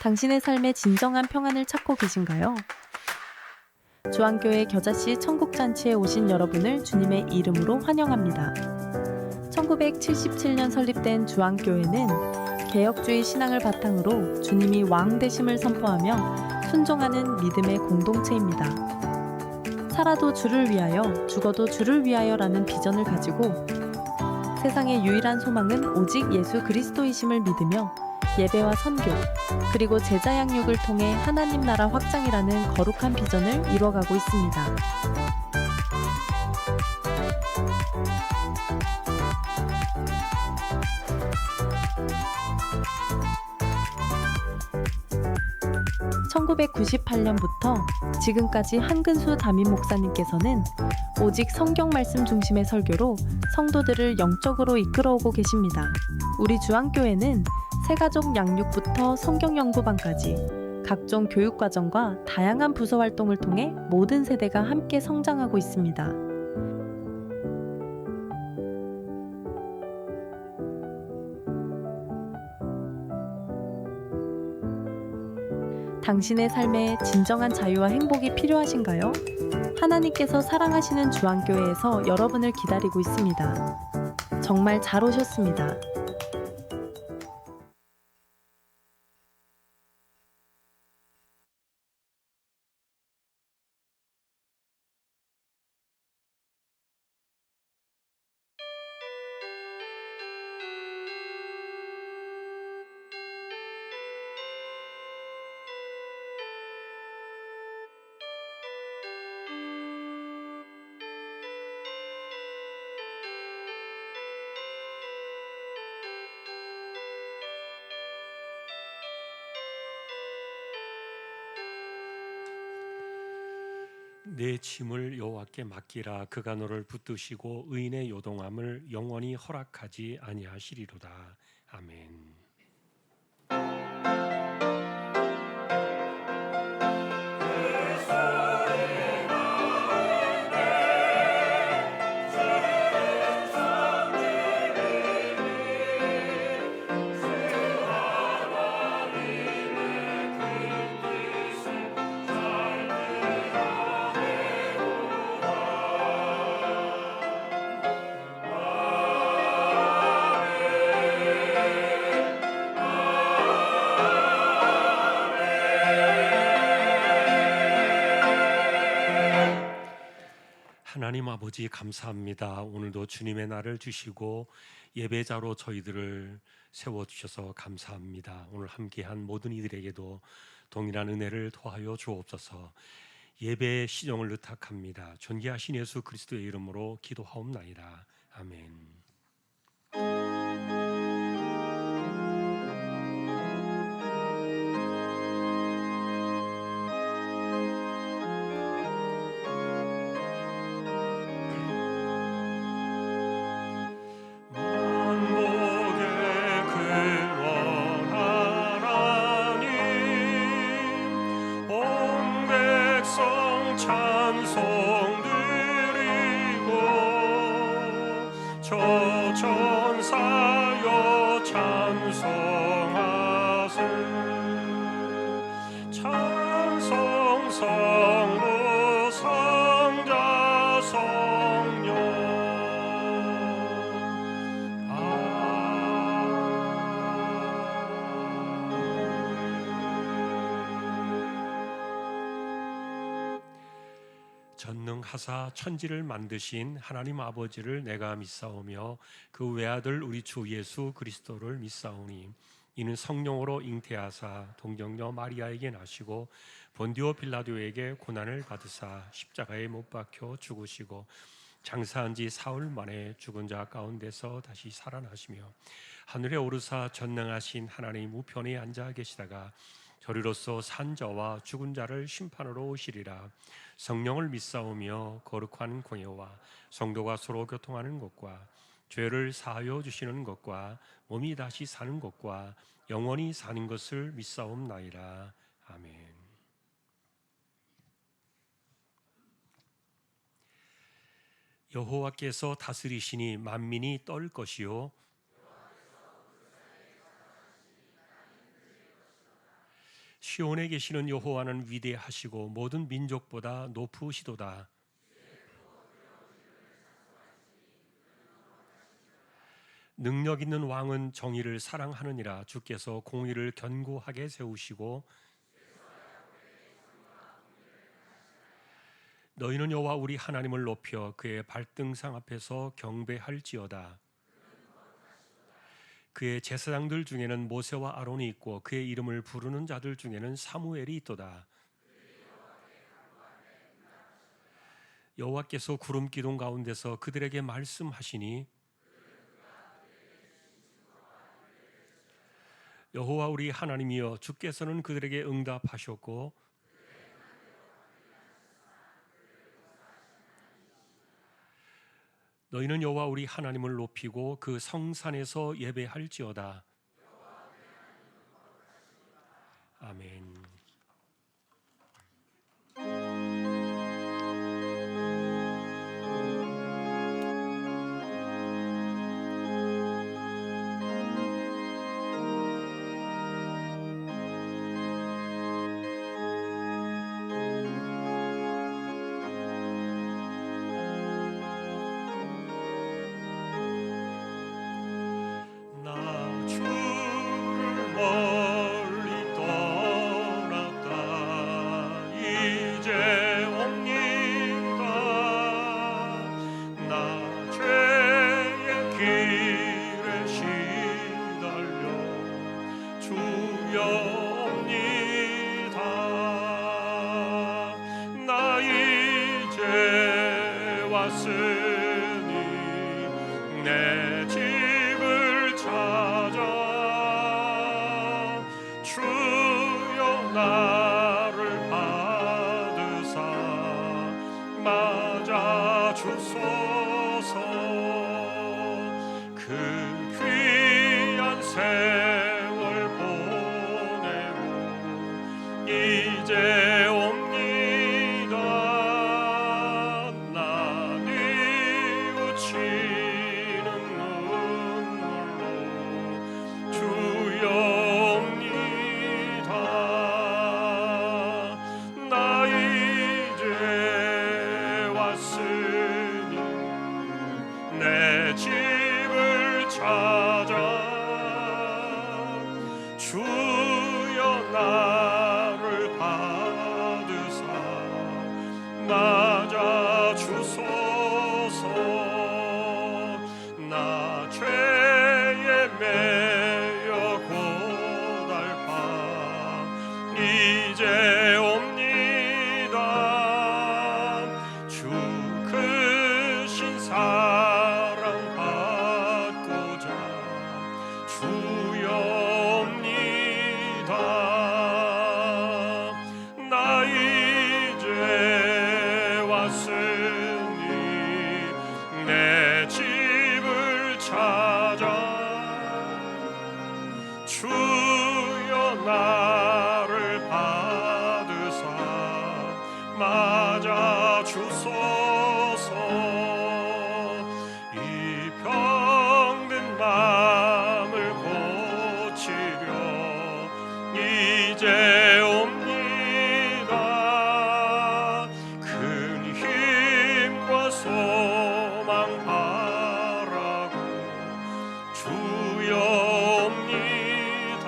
당신의 삶에 진정한 평안을 찾고 계신가요? 주안교회 겨자씨 천국잔치에 오신 여러분을 주님의 이름으로 환영합니다. 1977년 설립된 주안교회는 개혁주의 신앙을 바탕으로 주님이 왕 되심을 선포하며 순종하는 믿음의 공동체입니다. 살아도 주를 위하여, 죽어도 주를 위하여라는 비전을 가지고 세상의 유일한 소망은 오직 예수 그리스도이심을 믿으며 예배와 선교, 그리고 제자 양육을 통해 하나님 나라 확장이라는 거룩한 비전을 이뤄가고 있습니다. (1998년부터) 지금까지 한근수 담임 목사님께서는 오직 성경 말씀 중심의 설교로 성도들을 영적으로 이끌어오고 계십니다. 우리 주안교회는 새가족 양육부터 성경 연구반까지 각종 교육과정과 다양한 부서 활동을 통해 모든 세대가 함께 성장하고 있습니다. 당신의 삶에 진정한 자유와 행복이 필요하신가요? 하나님께서 사랑하시는 주안교회에서 여러분을 기다리고 있습니다. 정말 잘 오셨습니다. 내 짐을 여호와께 맡기라. 그가 너를 붙드시고 의인의 요동함을 영원히 허락하지 아니하시리로다. 아멘. 하나님 아버지 감사합니다. 오늘도 주님의 날을 주시고 예배자로 저희들을 세워주셔서 감사합니다. 오늘 함께한 모든 이들에게도 동일한 은혜를 더하여 주옵소서. 예배의 시종을 의탁합니다. 존귀하신 예수 그리스도의 이름으로 기도하옵나이다. 아멘. 천사여 찬송하세. 찬송 성부 성자 성령. 전능하사 천지를 만드신 하나님 아버지를 내가 믿사오며 그 외아들 우리 주 예수 그리스도를 믿사오니 이는 성령으로 잉태하사 동정녀 마리아에게 나시고 본디오 빌라도에게 고난을 받으사 십자가에 못 박혀 죽으시고 장사한 지 사흘 만에 죽은 자 가운데서 다시 살아나시며 하늘에 오르사 전능하신 하나님 우편에 앉아 계시다가 저리로서 산 자와 죽은 자를 심판으로 오시리라. 성령을 믿사오며 거룩한 공예와 성도가 서로 교통하는 것과 죄를 사하여 주시는 것과 몸이 다시 사는 것과 영원히 사는 것을 믿사옵나이다. 아멘. 여호와께서 다스리시니 만민이 떨 것이요 시온에 계시는 여호와는 위대하시고 모든 민족보다 높으시도다. 능력 있는 왕은 정의를 사랑하느니라. 주께서 공의를 견고하게 세우시고 너희는 여호와 우리 하나님을 높여 그의 발등상 앞에서 경배할지어다. 그의 제사장들 중에는 모세와 아론이 있고 그의 이름을 부르는 자들 중에는 사무엘이 있도다. 여호와께서 구름 기둥 가운데서 그들에게 말씀하시니 여호와 우리 하나님이여 주께서는 그들에게 응답하셨고 너희는 여호와 우리 하나님을 높이고 그 성산에서 예배할지어다. 아멘. 나 주를 멀리 떠났다 이제 옵니다. 나 죄의 길에 시달려 주여 옵니다. 나 이제 왔으니 내 집을 찾아 주여 나를 받으사 맞아 주소서. 그 귀한 세월 보내고 이제 옵니다. 나 뉘우치는 눈물로 주여 옵니다. 나 이제 왔으니 내 집을 찾아 주여 나를 받으사 맞아 주소서. 나 죄에 매여 고달파 이제 옵니다. 주 크신 사랑 받고자 주여 옵니다. 나 이제 왔으니 내 집을 찾아 주여 나를 받으사 맞아 주소서. 이 병든 마음을 고치려 이제 옵니다. 큰 힘과 소망 바라고 주여 옵니다.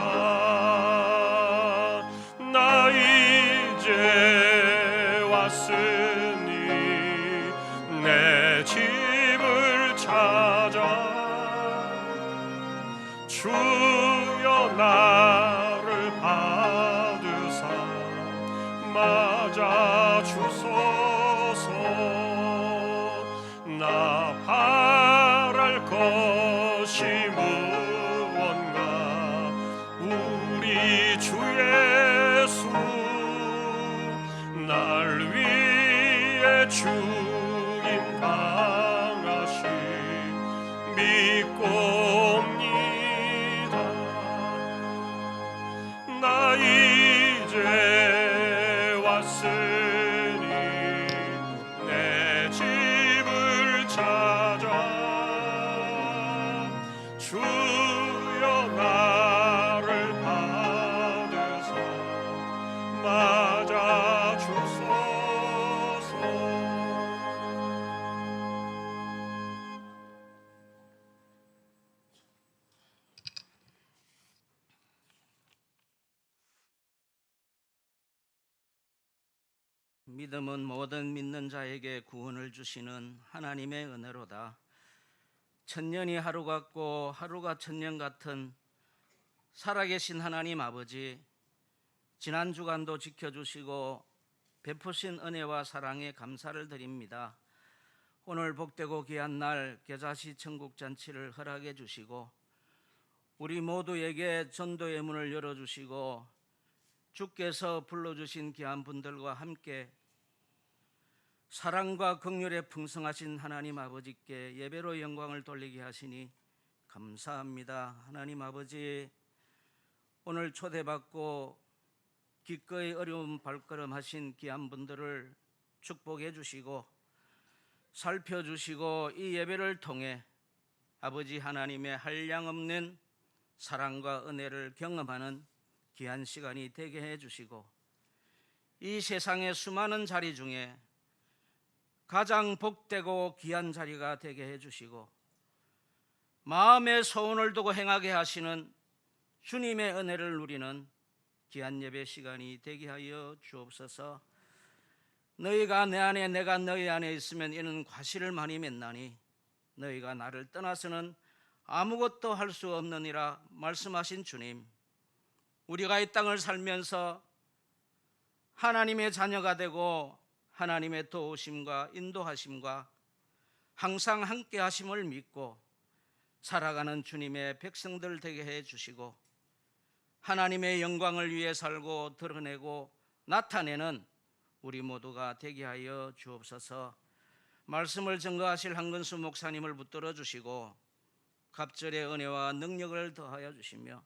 나 이제 왔으니 내 집을 찾아 주여 나를 받으사 맞아 주소서. 나 바랄 것이 무언가 우리 주 예수 날 위해 주님 강하시 믿고 옵니다. 나 이제 왔으니 내 집을 찾아 주여 나를 받으사 믿음은 모든 믿는 자에게 구원을 주시는 하나님의 은혜로다. 천년이 하루 같고 하루가 천년 같은 살아계신 하나님 아버지, 지난 주간도 지켜주시고 베푸신 은혜와 사랑에 감사를 드립니다. 오늘 복되고 귀한 날 겨자씨 천국잔치를 허락해 주시고 우리 모두에게 전도의 문을 열어주시고 주께서 불러주신 귀한 분들과 함께 사랑과 긍휼에 풍성하신 하나님 아버지께 예배로 영광을 돌리게 하시니 감사합니다. 하나님 아버지, 오늘 초대받고 기꺼이 어려운 발걸음하신 귀한 분들을 축복해 주시고 살펴주시고 이 예배를 통해 아버지 하나님의 한량없는 사랑과 은혜를 경험하는 귀한 시간이 되게 해 주시고 이 세상의 수많은 자리 중에 가장 복되고 귀한 자리가 되게 해 주시고 마음의 소원을 두고 행하게 하시는 주님의 은혜를 누리는 귀한 예배 시간이 되게 하여 주옵소서. 너희가 내 안에 내가 너희 안에 있으면 이는 과실을 많이 맺나니 너희가 나를 떠나서는 아무것도 할 수 없느니라 말씀하신 주님, 우리가 이 땅을 살면서 하나님의 자녀가 되고 하나님의 도우심과 인도하심과 항상 함께 하심을 믿고 살아가는 주님의 백성들 되게 해 주시고 하나님의 영광을 위해 살고 드러내고 나타내는 우리 모두가 되게 하여 주옵소서. 말씀을 증거하실 한근수 목사님을 붙들어 주시고 갑절의 은혜와 능력을 더하여 주시며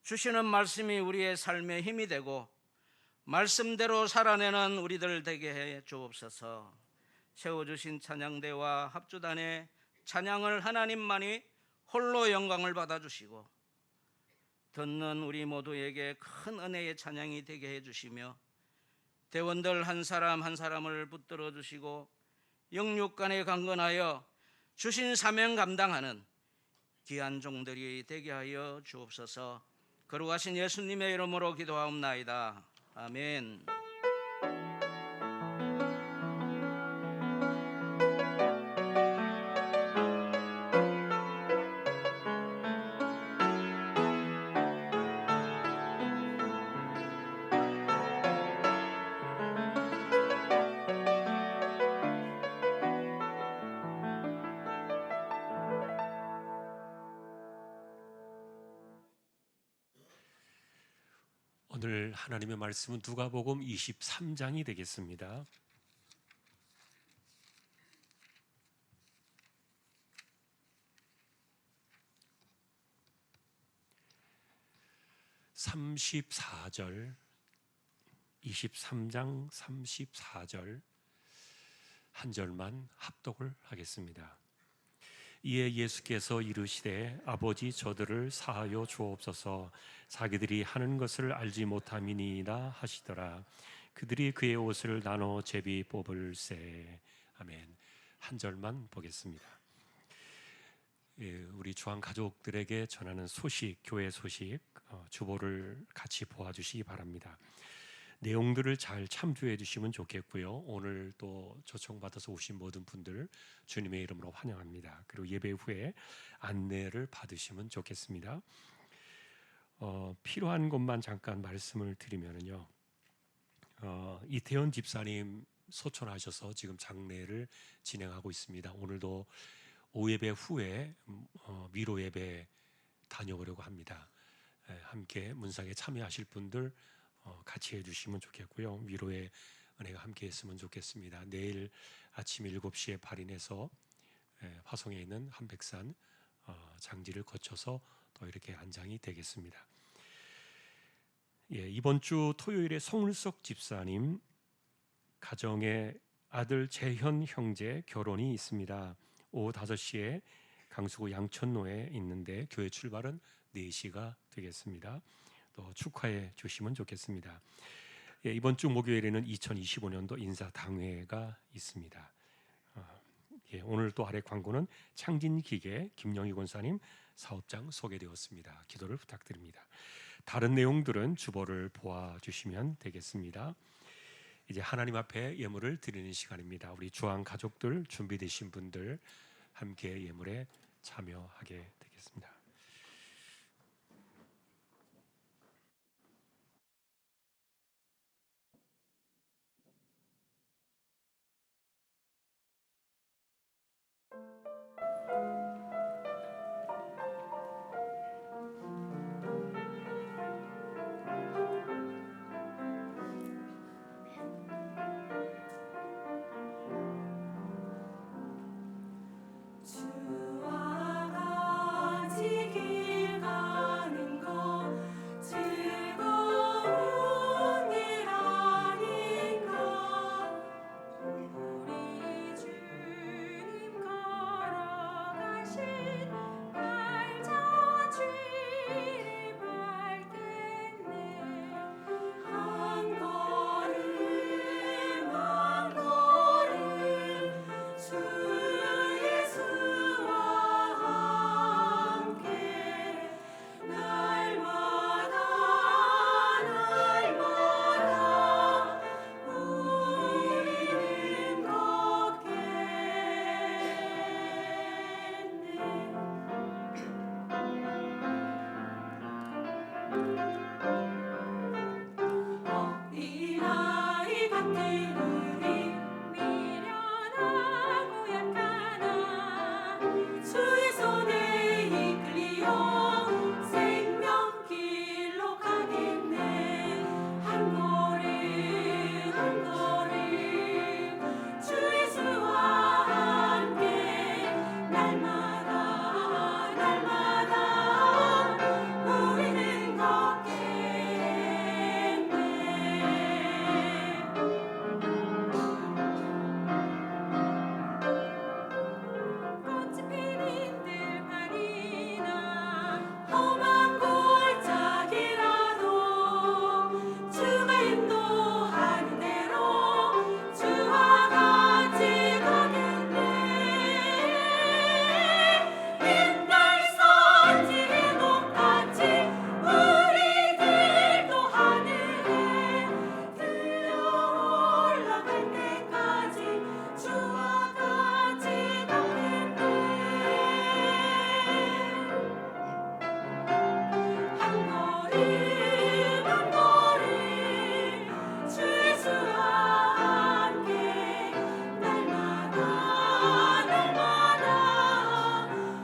주시는 말씀이 우리의 삶의 힘이 되고 말씀대로 살아내는 우리들 되게 해 주옵소서. 세워주신 찬양대와 합주단의 찬양을 하나님만이 홀로 영광을 받아주시고 듣는 우리 모두에게 큰 은혜의 찬양이 되게 해주시며 대원들 한 사람 한 사람을 붙들어 주시고 영육간에 강건하여 주신 사명 감당하는 귀한 종들이 되게 하여 주옵소서. 거룩하신 예수님의 이름으로 기도하옵나이다. 아멘. 오늘 하나님의 말씀은 누가복음 23장이 되겠습니다. (34절) 23장 34절 한 절만 합독을 하겠습니다. 이에 예수께서 이르시되 아버지 저들을 사하여 주옵소서 자기들이 하는 것을 알지 못함이니이다 하시더라. 그들이 그의 옷을 나눠 제비 뽑을세. 아멘. 한 절만 보겠습니다. 우리 주한 가족들에게 전하는 소식, 교회 소식, 주보를 같이 보아주시기 바랍니다. 내용들을 잘 참조해 주시면 좋겠고요. 오늘 또 초청받아서 오신 모든 분들 주님의 이름으로 환영합니다. 그리고 예배 후에 안내를 받으시면 좋겠습니다. 필요한 것만 잠깐 말씀을 드리면요. 이태원 집사님 소천하셔서 지금 장례를 진행하고 있습니다. 오늘도 오후 예배 후에 위로 예배 다녀오려고 합니다. 함께 문상에 참여하실 분들 같이 해주시면 좋겠고요. 위로의 은혜가 함께 했으면 좋겠습니다. 내일 아침 7시에 발인해서 화성에 있는 한백산 장지를 거쳐서 또 이렇게 안장이 되겠습니다. 이번 주 토요일에 송울석 집사님 가정의 아들 재현 형제 결혼이 있습니다. 오후 5시에 강수구 양천로에 있는데 교회 출발은 4시가 되겠습니다. 또 축하해 주시면 좋겠습니다. 이번 주 목요일에는 2025년도 인사당회가 있습니다. 오늘 또 아래 광고는 창진기계 김영희 권사님 사업장 소개되었습니다. 기도를 부탁드립니다. 다른 내용들은 주보를 보아주시면 되겠습니다. 이제 하나님 앞에 예물을 드리는 시간입니다. 우리 주한 가족들 준비되신 분들 함께 예물에 참여하게 되겠습니다. 주와 같이 길 가는 것 즐거운 일 아닌가. 우리 주님 걸어가신 발자취를 밟겠네. 한 걸음 한 걸음 주 예수와 함께 날마다 날마다 우리는 어린아이 같은 우리 미련하고 약하나 주의 손에 이끌려 생명길로 가겠네. 한 걸음 한 걸음 주 예수와 함께 날마다 날마다 우리는 걷겠네. 꽃이 피는 들판이나 험한 골짜기라도 주가 인도하는 대로 주와 같이 가겠네. 옛날 선지의 녹같이 우리들도 하늘에 들어 올라갈 때까지 주와 같이 가겠네. 한 걸음 한 걸음 주 예수와 함께 날마다 날마다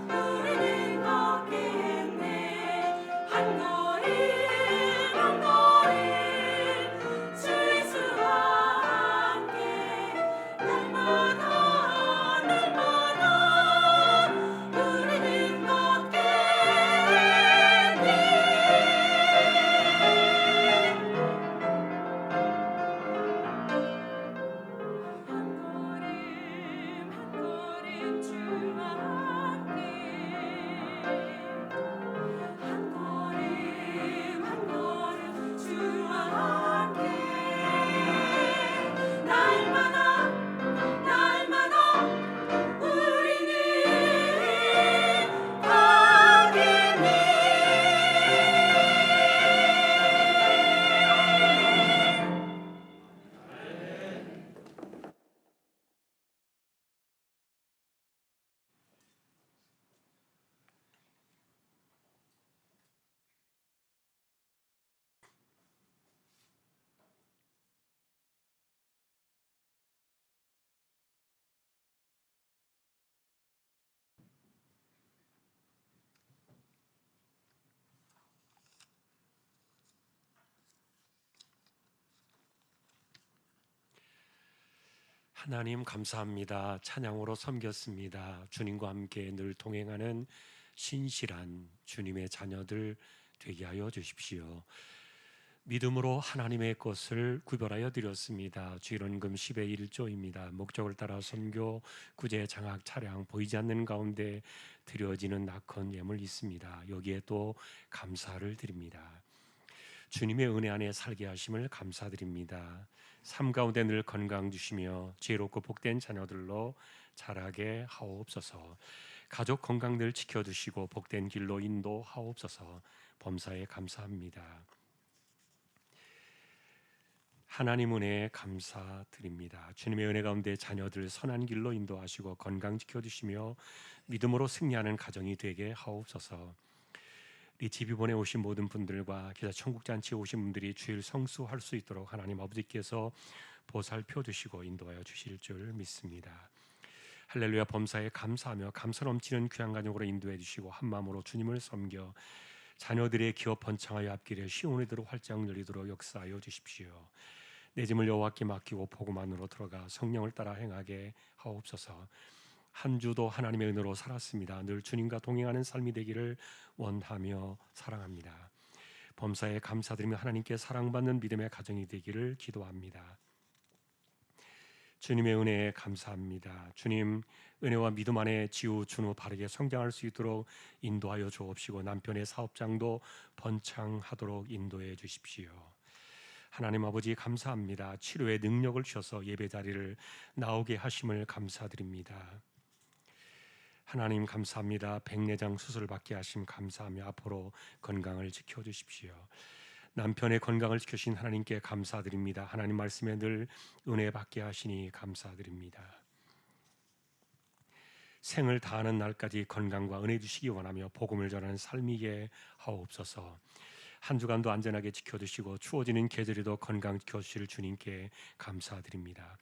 우리는 걷겠네. 한 걸음 한 걸음 주 예수와 함께 날마다 날마다 우리는 걷겠네. 한 걸음 한 걸음 주와 함께 한 걸음 한 걸음 주와 함께 날마다 날마다 우리는 가겠네. 하나님 감사합니다. 찬양으로 섬겼습니다. 주님과 함께 늘 동행하는 신실한 주님의 자녀들 되게 하여 주십시오. 믿음으로 하나님의 것을 구별하여 드렸습니다. 주일원금 10의 1조입니다. 목적을 따라 선교, 구제, 장학, 차량 보이지 않는 가운데 드려지는 낙헌 예물 있습니다. 여기에 또 감사를 드립니다. 주님의 은혜 안에 살게 하심을 감사드립니다. 삶 가운데 늘 건강 주시며 지혜롭고 복된 자녀들로 자라게 하옵소서. 가족 건강 늘 지켜주시고 복된 길로 인도하옵소서. 범사에 감사합니다. 하나님 은혜에 감사드립니다. 주님의 은혜 가운데 자녀들 선한 길로 인도하시고 건강 지켜주시며 믿음으로 승리하는 가정이 되게 하옵소서. 이 집이본에 오신 모든 분들과 기자 천국잔치에 오신 분들이 주일 성수할 수 있도록 하나님 아버지께서 보살펴 주시고 인도하여 주실 줄 믿습니다. 할렐루야. 범사에 감사하며 감사 넘치는 귀한 가정으로 인도해 주시고 한 마음으로 주님을 섬겨 자녀들의 기업 번창하여 앞길에 시온의 대로 활짝 열리도록 역사하여 주십시오. 내 짐을 여호와께 맡기고 복음 안으로 들어가 성령을 따라 행하게 하옵소서. 한 주도 하나님의 은혜로 살았습니다. 늘 주님과 동행하는 삶이 되기를 원하며 사랑합니다. 범사에 감사드리며 하나님께 사랑받는 믿음의 가정이 되기를 기도합니다. 주님의 은혜에 감사합니다. 주님, 은혜와 믿음 안에 지우 준우 바르게 성장할 수 있도록 인도하여 주옵시고 남편의 사업장도 번창하도록 인도해 주십시오. 하나님 아버지 감사합니다. 치료의 능력을 주셔서 예배 자리를 나오게 하심을 감사드립니다. 하나님 감사합니다. 백내장 수술을 받게 하심 감사하며 앞으로 건강을 지켜주십시오. 남편의 건강을 지켜주신 하나님께 감사드립니다. 하나님 말씀에 늘 은혜 받게 하시니 감사드립니다. 생을 다하는 날까지 건강과 은혜 주시기 원하며 복음을 전하는 삶이게 하옵소서. 한 주간도 안전하게 지켜주시고 추워지는 계절에도 건강 지켜주실 주님께 감사드립니다.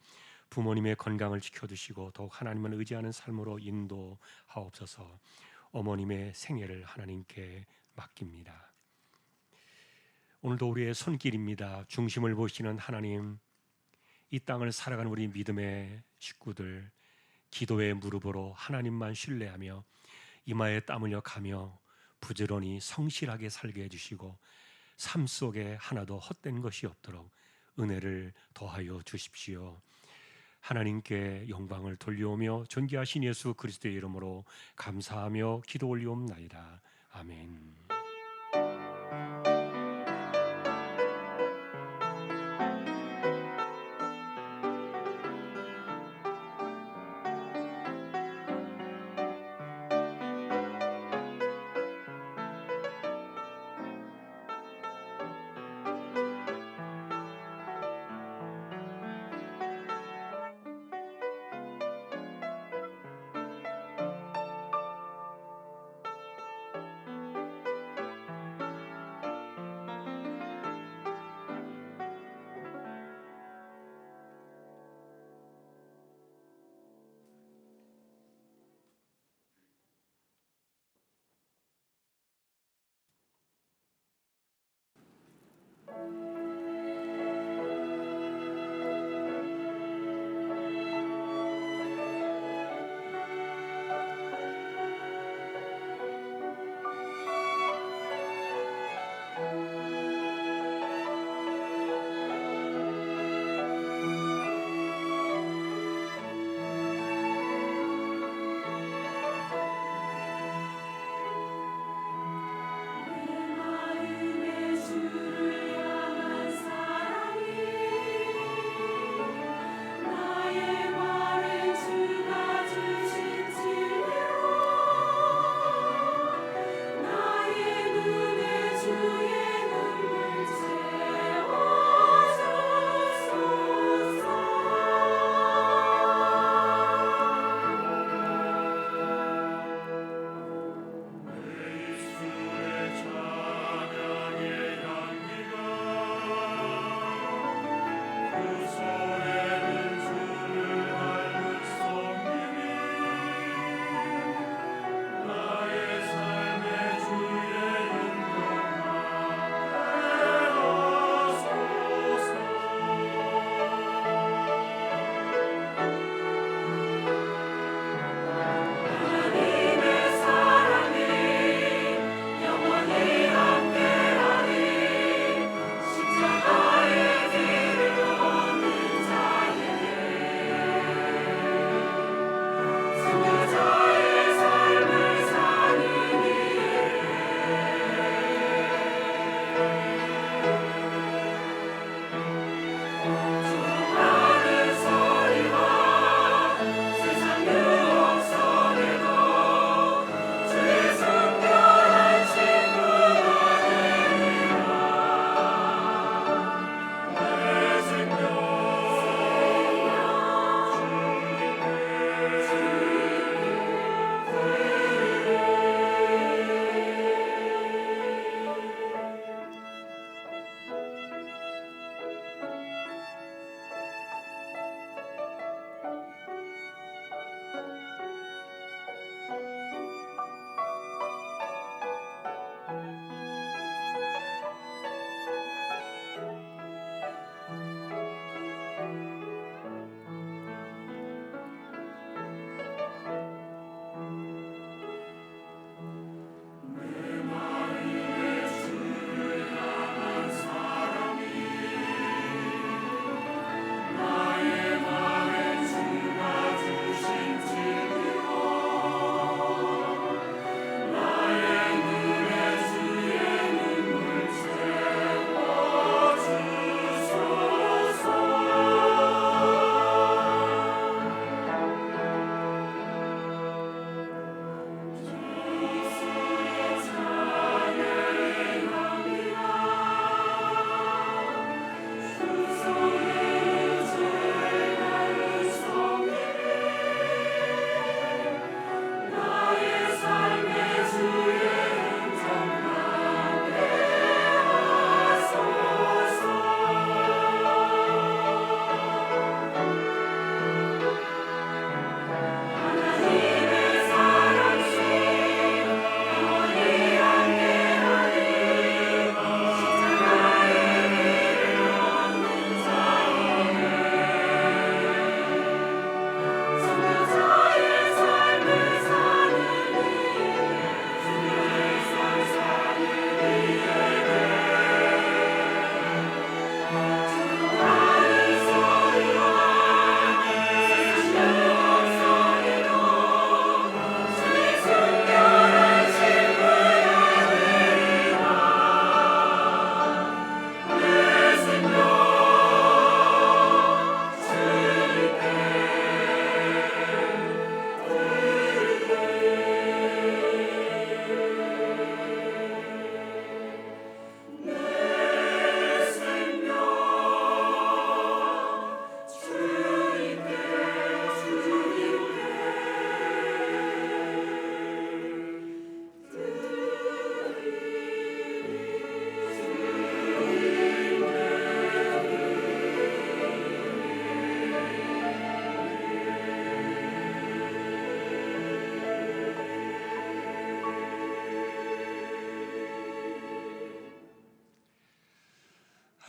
부모님의 건강을 지켜주시고 더욱 하나님을 의지하는 삶으로 인도하옵소서. 어머님의 생애를 하나님께 맡깁니다. 오늘도 우리의 손길입니다. 중심을 보시는 하나님, 이 땅을 살아가는 우리 믿음의 식구들, 기도의 무릎으로 하나님만 신뢰하며 이마에 땀 흘려 가며 부지런히 성실하게 살게 해주시고 삶 속에 하나도 헛된 것이 없도록 은혜를 더하여 주십시오. 하나님께 영광을 돌려오며 존귀하신 예수 그리스도의 이름으로 감사하며 기도 올리옵나이다. 아멘.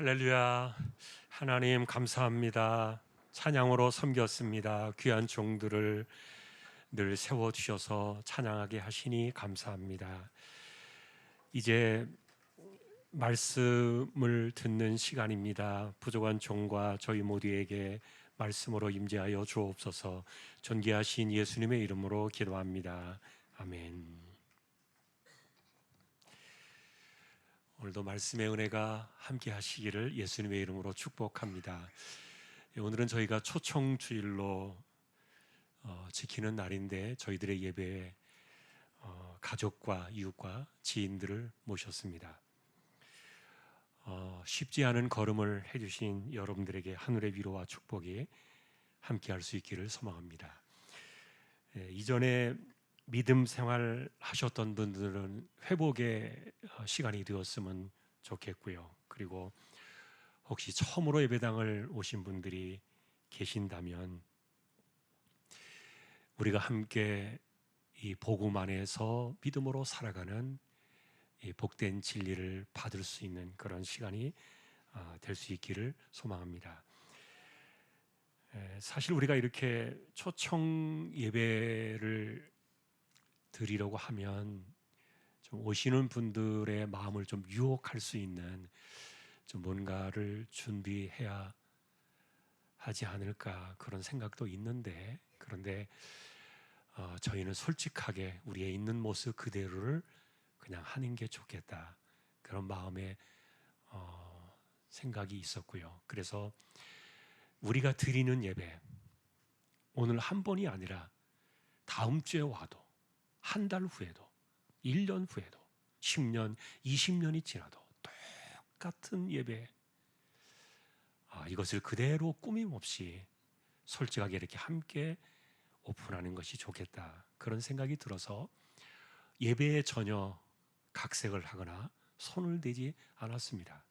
할렐루야. 하나님 감사합니다. 찬양으로 섬겼습니다. 귀한 종들을 늘 세워주셔서 찬양하게 하시니 감사합니다. 이제 말씀을 듣는 시간입니다. 부족한 종과 저희 모두에게 말씀으로 임재하여 주옵소서. 존귀하신 예수님의 이름으로 기도합니다. 아멘. 오늘도 말씀의 은혜가 함께 하시기를 예수님의 이름으로 축복합니다. 오늘은 저희가 초청주일로 지키는 날인데 저희들의 예배에 가족과 이웃과 지인들을 모셨습니다. 쉽지 않은 걸음을 해주신 여러분들에게 하늘의 위로와 축복이 함께 할 수 있기를 소망합니다. 이전에 믿음 생활 하셨던 분들은 회복의 시간이 되었으면 좋겠고요. 그리고 혹시 처음으로 예배당을 오신 분들이 계신다면 우리가 함께 이 복음 안에서 믿음으로 살아가는 이 복된 진리를 받을 수 있는 그런 시간이 될 수 있기를 소망합니다. 사실 우리가 이렇게 초청 예배를 드리려고 하면 좀 오시는 분들의 마음을 좀 유혹할 수 있는 좀 뭔가를 준비해야 하지 않을까 그런 생각도 있는데, 그런데 저희는 솔직하게 우리의 있는 모습 그대로를 그냥 하는 게 좋겠다 그런 마음의 생각이 있었고요. 그래서 우리가 드리는 예배 오늘 한 번이 아니라 다음 주에 와도 한 달 후에도 1년 후에도 10년, 20년이 지나도 똑같은 예배 이것을 그대로 꾸밈 없이 솔직하게 이렇게 함께 오픈하는 것이 좋겠다 그런 생각이 들어서 예배에 전혀 각색을 하거나 손을 대지 않았습니다.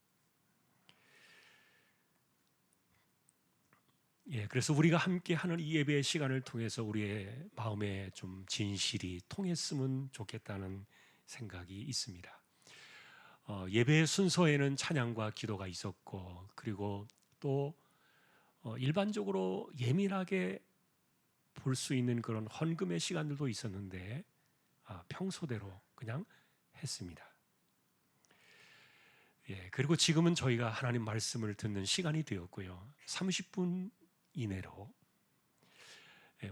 그래서 우리가 함께 하는 이 예배의 시간을 통해서 우리의 마음에 좀 진실이 통했으면 좋겠다는 생각이 있습니다. 예배의 순서에는 찬양과 기도가 있었고, 그리고 또 일반적으로 예민하게 볼 수 있는 그런 헌금의 시간들도 있었는데 평소대로 그냥 했습니다. 그리고 지금은 저희가 하나님 말씀을 듣는 시간이 되었고요. 30분 이내로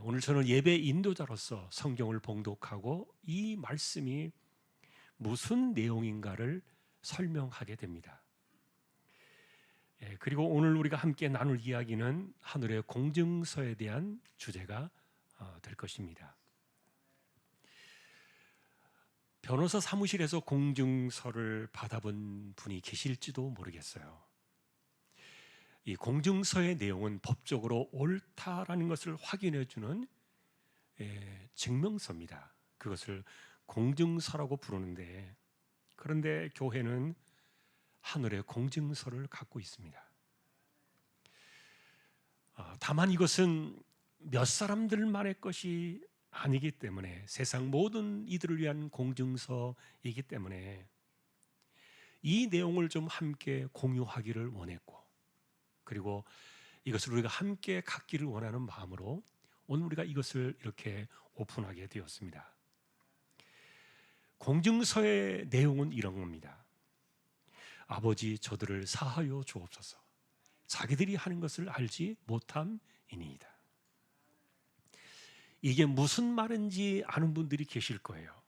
오늘 저는 예배 인도자로서 성경을 봉독하고 이 말씀이 무슨 내용인가를 설명하게 됩니다. 그리고 오늘 우리가 함께 나눌 이야기는 하늘의 공증서에 대한 주제가 될 것입니다. 변호사 사무실에서 공증서를 받아본 분이 계실지도 모르겠어요. 이 공증서의 내용은 법적으로 옳다라는 것을 확인해 주는 증명서입니다. 그것을 공증서라고 부르는데, 그런데 교회는 하늘의 공증서를 갖고 있습니다. 다만 이것은 몇 사람들만의 것이 아니기 때문에, 세상 모든 이들을 위한 공증서이기 때문에 이 내용을 좀 함께 공유하기를 원했고, 그리고 이것을 우리가 함께 갖기를 원하는 마음으로 오늘 우리가 이것을 이렇게 오픈하게 되었습니다. 공증서의 내용은 이런 겁니다. 아버지, 저들을 사하여 주옵소서. 자기들이 하는 것을 알지 못함이니이다. 이게 무슨 말인지 아는 분들이 계실 거예요.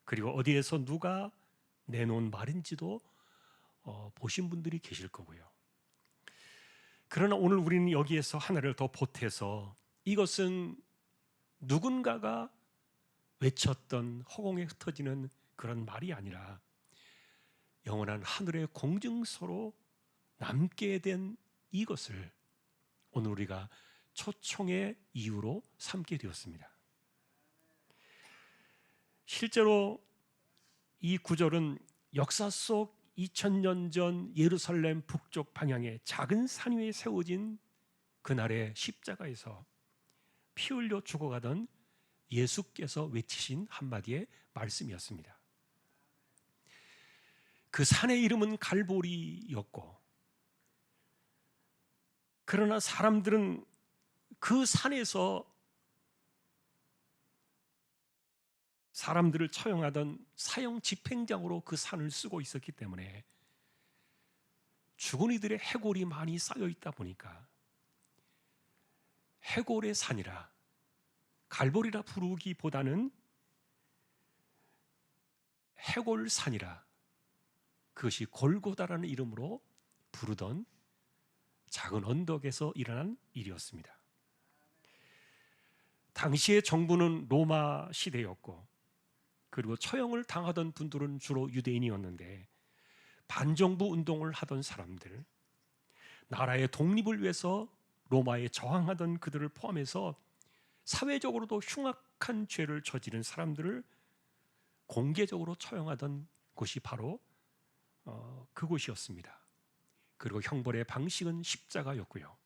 그리고 어디에서 누가 내놓은 말인지도 보신 분들이 계실 거고요. 그러나 오늘 우리는 여기에서 하나를 더 보태서 이것은 누군가가 외쳤던 허공에 흩어지는 그런 말이 아니라 영원한 하늘의 공증서로 남게 된 이것을 오늘 우리가 초청의 이유로 삼게 되었습니다. 실제로 이 구절은 역사 속 2000년 전 예루살렘 북쪽 방향의 작은 산 위에 세워진 그날의 십자가에서 피 흘려 죽어가던 예수께서 외치신 한마디의 말씀이었습니다. 그 산의 이름은 갈보리였고 그러나 사람들은 그 산에서 사람들을 처형하던 사형 집행장으로 그 산을 쓰고 있었기 때문에 죽은 이들의 해골이 많이 쌓여 있다 보니까 해골의 산이라, 갈보리라 부르기보다는 해골산이라, 그것이 골고다라는 이름으로 부르던 작은 언덕에서 일어난 일이었습니다. 당시의 정부는 로마 시대였고, 그리고 처형을 당하던 분들은 주로 유대인이었는데, 반정부 운동을 하던 사람들, 나라의 독립을 위해서 로마에 저항하던 그들을 포함해서 사회적으로도 흉악한 죄를 저지른 사람들을 공개적으로 처형하던 곳이 바로 그곳이었습니다. 그리고 형벌의 방식은 십자가였고요.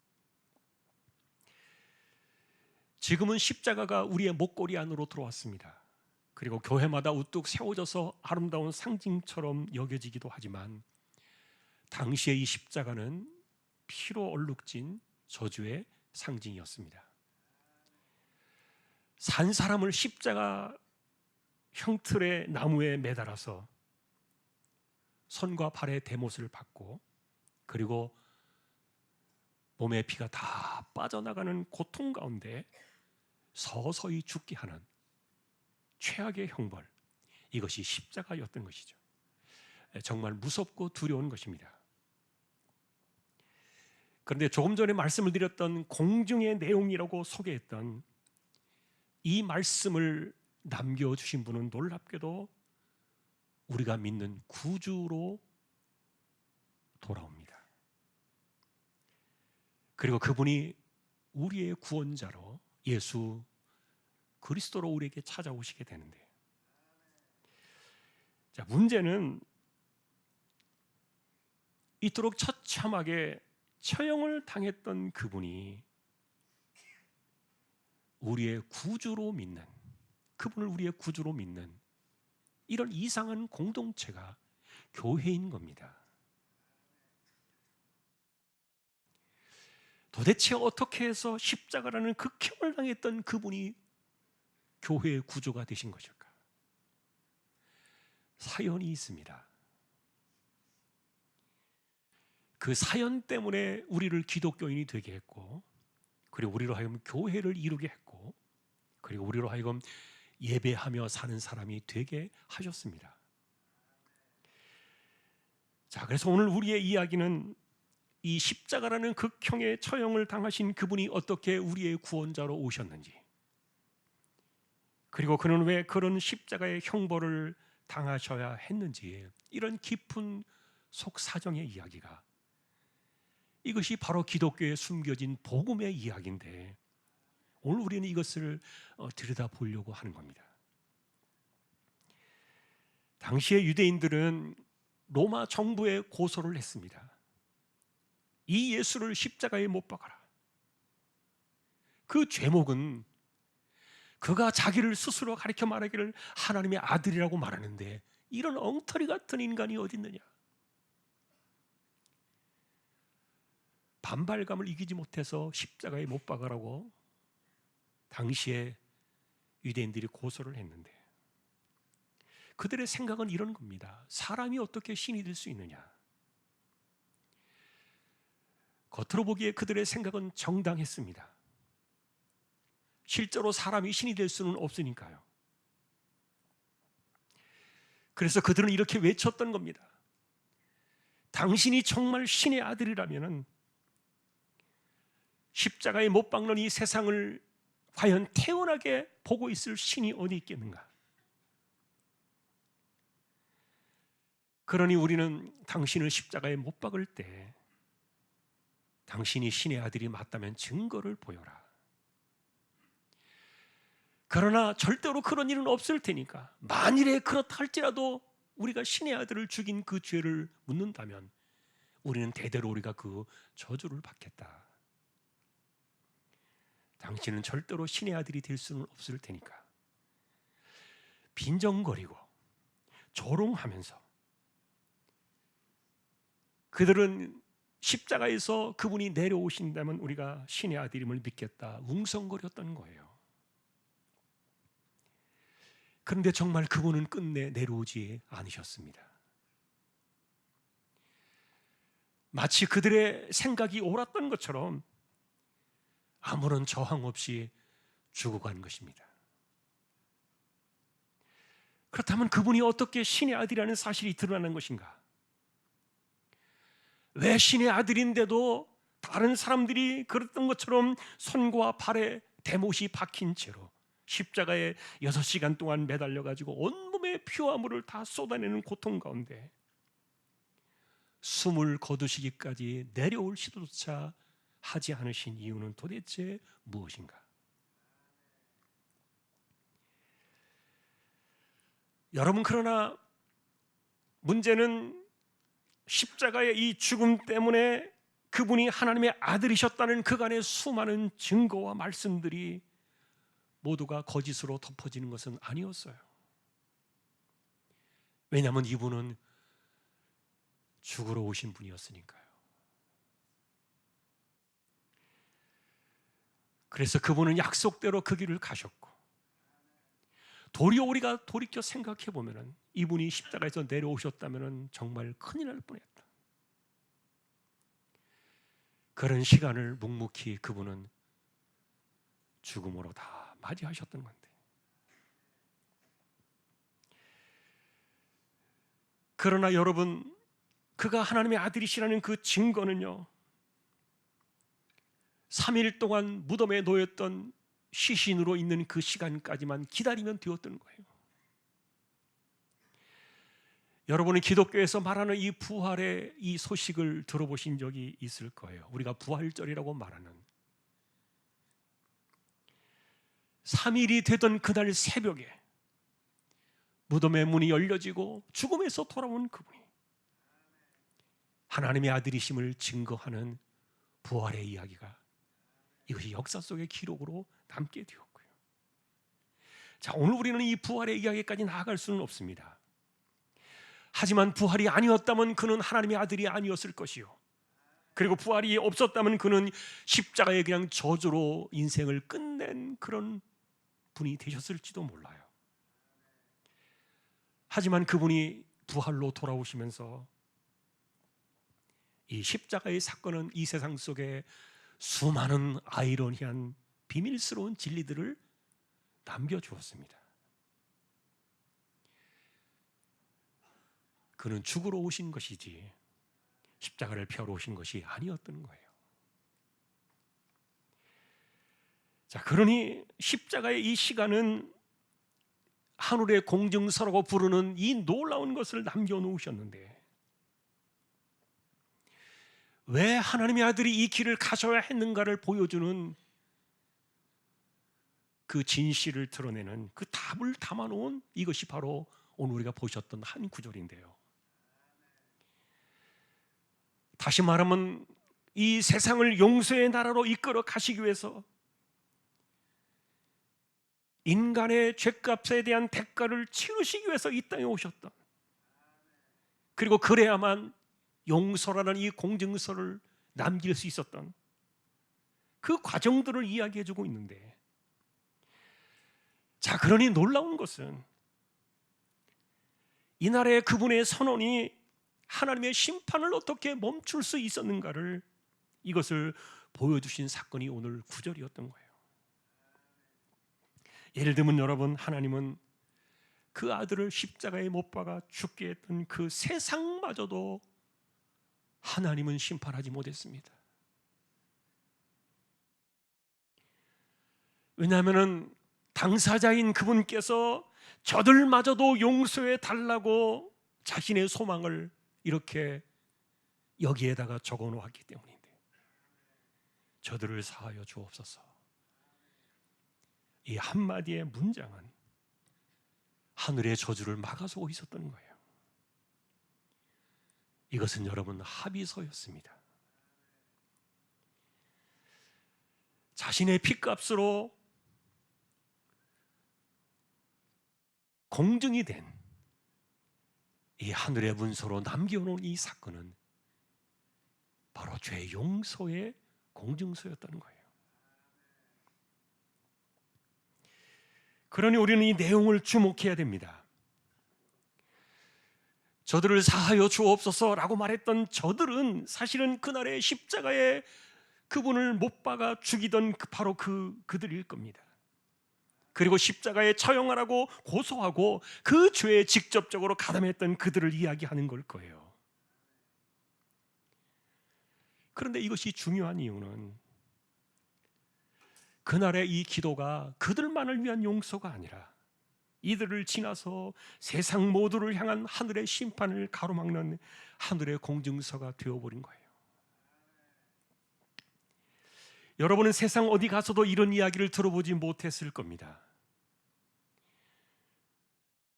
지금은 십자가가 우리의 목걸이 안으로 들어왔습니다. 그리고 교회마다 우뚝 세워져서 아름다운 상징처럼 여겨지기도 하지만, 당시의 이 십자가는 피로 얼룩진 저주의 상징이었습니다. 산 사람을 십자가 형틀의 나무에 매달아서 손과 발에 대못을 받고, 그리고 몸의 피가 다 빠져나가는 고통 가운데 서서히 죽게 하는 최악의 형벌, 이것이 십자가였던 것이죠. 정말 무섭고 두려운 것입니다. 그런데 조금 전에 말씀을 드렸던 공중의 내용이라고 소개했던 이 말씀을 남겨주신 분은 놀랍게도 우리가 믿는 구주로 돌아옵니다. 그리고 그분이 우리의 구원자로 예수 그리스도로 우리에게 찾아오시게 되는데, 자, 문제는 이토록 처참하게 처형을 당했던 그분이 우리의 구주로 믿는, 그분을 우리의 구주로 믿는 이런 이상한 공동체가 교회인 겁니다. 도대체 어떻게 해서 십자가라는 극형을 당했던 그분이 교회의 구조가 되신 것일까? 사연이 있습니다. 그 사연 때문에 우리를 기독교인이 되게 했고, 그리고 우리로 하여금 교회를 이루게 했고, 그리고 우리로 하여금 예배하며 사는 사람이 되게 하셨습니다. 자, 그래서 오늘 우리의 이야기는 이 십자가라는 극형의 처형을 당하신 그분이 어떻게 우리의 구원자로 오셨는지, 그리고 그는 왜 그런 십자가의 형벌을 당하셔야 했는지, 이런 깊은 속사정의 이야기가, 이것이 바로 기독교에 숨겨진 복음의 이야기인데, 오늘 우리는 이것을 들여다보려고 하는 겁니다. 당시의 유대인들은 로마 정부에 고소를 했습니다. 이 예수를 십자가에 못 박아라. 그 죄목은 그가 자기를 스스로 가리켜 말하기를 하나님의 아들이라고 말하는데, 이런 엉터리 같은 인간이 어디 있느냐. 반발감을 이기지 못해서 십자가에 못 박아라고 당시에 유대인들이 고소를 했는데, 그들의 생각은 이런 겁니다. 사람이 어떻게 신이 될 수 있느냐. 겉으로 보기에 그들의 생각은 정당했습니다. 실제로 사람이 신이 될 수는 없으니까요. 그래서 그들은 이렇게 외쳤던 겁니다. 당신이 정말 신의 아들이라면 십자가에 못 박는 이 세상을 과연 태연하게 보고 있을 신이 어디 있겠는가? 그러니 우리는 당신을 십자가에 못 박을 때 당신이 신의 아들이 맞다면 증거를 보여라. 그러나 절대로 그런 일은 없을 테니까, 만일에 그렇다 할지라도 우리가 신의 아들을 죽인 그 죄를 묻는다면 우리는 대대로 우리가 그 저주를 받겠다. 당신은 절대로 신의 아들이 될 수는 없을 테니까. 빈정거리고 조롱하면서 그들은 십자가에서 그분이 내려오신다면 우리가 신의 아들임을 믿겠다 웅성거렸던 거예요. 그런데 정말 그분은 끝내 내려오지 않으셨습니다. 마치 그들의 생각이 옳았던 것처럼 아무런 저항 없이 죽어간 것입니다. 그렇다면 그분이 어떻게 신의 아들이라는 사실이 드러나는 것인가? 왜 신의 아들인데도 다른 사람들이 그랬던 것처럼 손과 발에 대못이 박힌 채로 십자가에 6시간 동안 매달려 가지고 온몸에 피와 물을 다 쏟아내는 고통 가운데 숨을 거두시기까지 내려올 시도조차 하지 않으신 이유는 도대체 무엇인가? 여러분, 그러나 문제는 십자가의 이 죽음 때문에 그분이 하나님의 아들이셨다는 그간의 수많은 증거와 말씀들이 모두가 거짓으로 덮어지는 것은 아니었어요. 왜냐하면 이분은 죽으러 오신 분이었으니까요. 그래서 그분은 약속대로 그 길을 가셨고, 도리어 우리가 돌이켜 생각해 보면은 이분이 십자가에서 내려오셨다면은 정말 큰일 날 뻔했다. 그런 시간을 묵묵히 그분은 죽음으로 다 맞이하셨던 건데, 그러나 여러분, 그가 하나님의 아들이시라는 그 증거는요, 3일 동안 무덤에 놓였던 시신으로 있는 그 시간까지만 기다리면 되었던 거예요. 여러분은 기독교에서 말하는 이 부활의 이 소식을 들어보신 적이 있을 거예요. 우리가 부활절이라고 말하는 3일이 되던 그날 새벽에 무덤의 문이 열려지고 죽음에서 돌아온 그분이 하나님의 아들이심을 증거하는 부활의 이야기가 이것이 역사 속의 기록으로 남게 되었고요. 자, 오늘 우리는 이 부활의 이야기까지 나아갈 수는 없습니다. 하지만 부활이 아니었다면 그는 하나님의 아들이 아니었을 것이요, 그리고 부활이 없었다면 그는 십자가의 그냥 저주로 인생을 끝낸 그런 분이 되셨을지도 몰라요. 하지만 그분이 부활로 돌아오시면서 이 십자가의 사건은 이 세상 속에 수많은 아이러니한 비밀스러운 진리들을 남겨주었습니다. 그는 죽으러 오신 것이지 십자가를 펴러 오신 것이 아니었던 거예요. 자, 그러니 십자가의 이 시간은 하늘의 공증서라고 부르는 이 놀라운 것을 남겨놓으셨는데, 왜 하나님의 아들이 이 길을 가셔야 했는가를 보여주는 그 진실을 드러내는 그 답을 담아놓은 이것이 바로 오늘 우리가 보셨던 한 구절인데요. 다시 말하면 이 세상을 용서의 나라로 이끌어 가시기 위해서 인간의 죄값에 대한 대가를 치르시기 위해서 이 땅에 오셨던, 그리고 그래야만 용서라는 이 공증서를 남길 수 있었던 그 과정들을 이야기해주고 있는데, 자, 그러니 놀라운 것은 이날의 그분의 선언이 하나님의 심판을 어떻게 멈출 수 있었는가를, 이것을 보여주신 사건이 오늘 9절이었던 거예요. 예를 들면 여러분, 하나님은 그 아들을 십자가에 못 박아 죽게 했던 그 세상마저도 하나님은 심판하지 못했습니다. 왜냐하면 당사자인 그분께서 저들마저도 용서해 달라고 자신의 소망을 이렇게 여기에다가 적어 놓았기 때문인데, 저들을 사하여 주옵소서, 이 한마디의 문장은 하늘의 저주를 막아서고 있었던 거예요. 이것은 여러분 합의서였습니다. 자신의 피값으로 공증이 된 이 하늘의 문서로 남겨놓은 이 사건은 바로 죄 용서의 공증서였다는 거예요. 그러니 우리는 이 내용을 주목해야 됩니다. 저들을 사하여 주옵소서라고 말했던 저들은 사실은 그날의 십자가에 그분을 못 박아 죽이던 바로 그들일 겁니다. 그리고 십자가에 처형하라고 고소하고 그 죄에 직접적으로 가담했던 그들을 이야기하는 걸 거예요. 그런데 이것이 중요한 이유는 그날의 이 기도가 그들만을 위한 용서가 아니라 이들을 지나서 세상 모두를 향한 하늘의 심판을 가로막는 하늘의 공증서가 되어버린 거예요. 여러분은 세상 어디 가서도 이런 이야기를 들어보지 못했을 겁니다.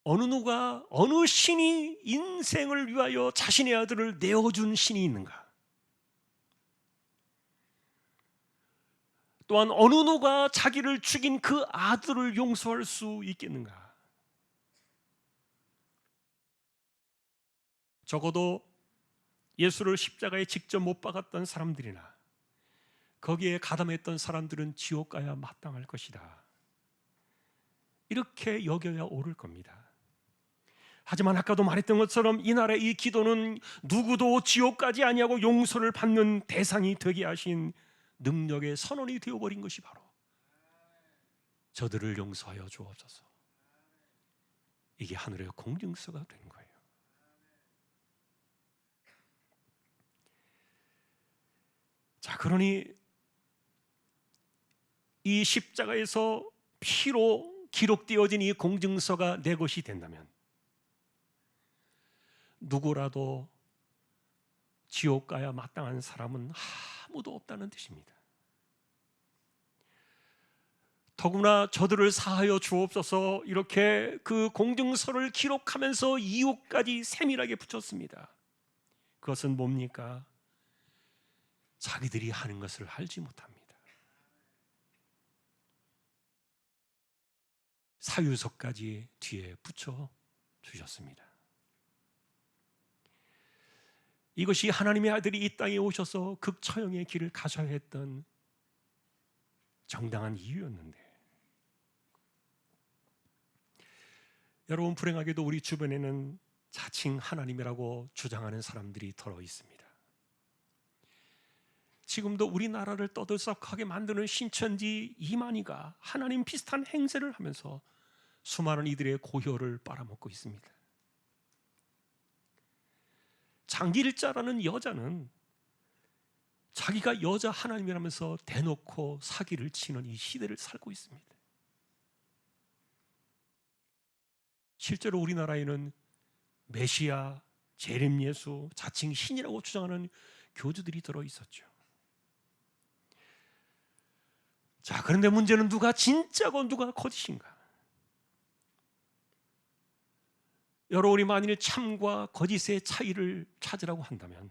어느 누가, 어느 신이 인생을 위하여 자신의 아들을 내어준 신이 있는가? 또한 어느 누가 자기를 죽인 그 아들을 용서할 수 있겠는가? 적어도 예수를 십자가에 직접 못 박았던 사람들이나 거기에 가담했던 사람들은 지옥 가야 마땅할 것이다, 이렇게 여겨야 옳을 겁니다. 하지만 아까도 말했던 것처럼 이날의 이 기도는 누구도 지옥 가지 아니하고 용서를 받는 대상이 되게 하신 능력의 선언이 되어버린 것이 바로 저들을 용서하여 주옵소서, 이게 하늘의 공증서가 된 거예요. 자, 그러니 이 십자가에서 피로 기록되어진 이 공증서가 내 것이 된다면 누구라도 지옥 가야 마땅한 사람은 아무도 없다는 뜻입니다. 더구나 저들을 사하여 주옵소서 이렇게 그 공증서를 기록하면서 이유까지 세밀하게 붙였습니다. 그것은 뭡니까? 자기들이 하는 것을 알지 못합니다. 사유서까지 뒤에 붙여 주셨습니다. 이것이 하나님의 아들이 이 땅에 오셔서 극처형의 길을 가셔야 했던 정당한 이유였는데, 여러분, 불행하게도 우리 주변에는 자칭 하나님이라고 주장하는 사람들이 덜어 있습니다. 지금도 우리나라를 떠들썩하게 만드는 신천지 이만희가 하나님 비슷한 행세를 하면서 수많은 이들의 고혈을 빨아먹고 있습니다. 장길자라는 여자는 자기가 여자 하나님이라면서 대놓고 사기를 치는 이 시대를 살고 있습니다. 실제로 우리나라에는 메시아, 재림예수, 자칭 신이라고 주장하는 교주들이 들어 있었죠. 자, 그런데 문제는 누가 진짜고 누가 거짓인가? 여러분이 만일 참과 거짓의 차이를 찾으라고 한다면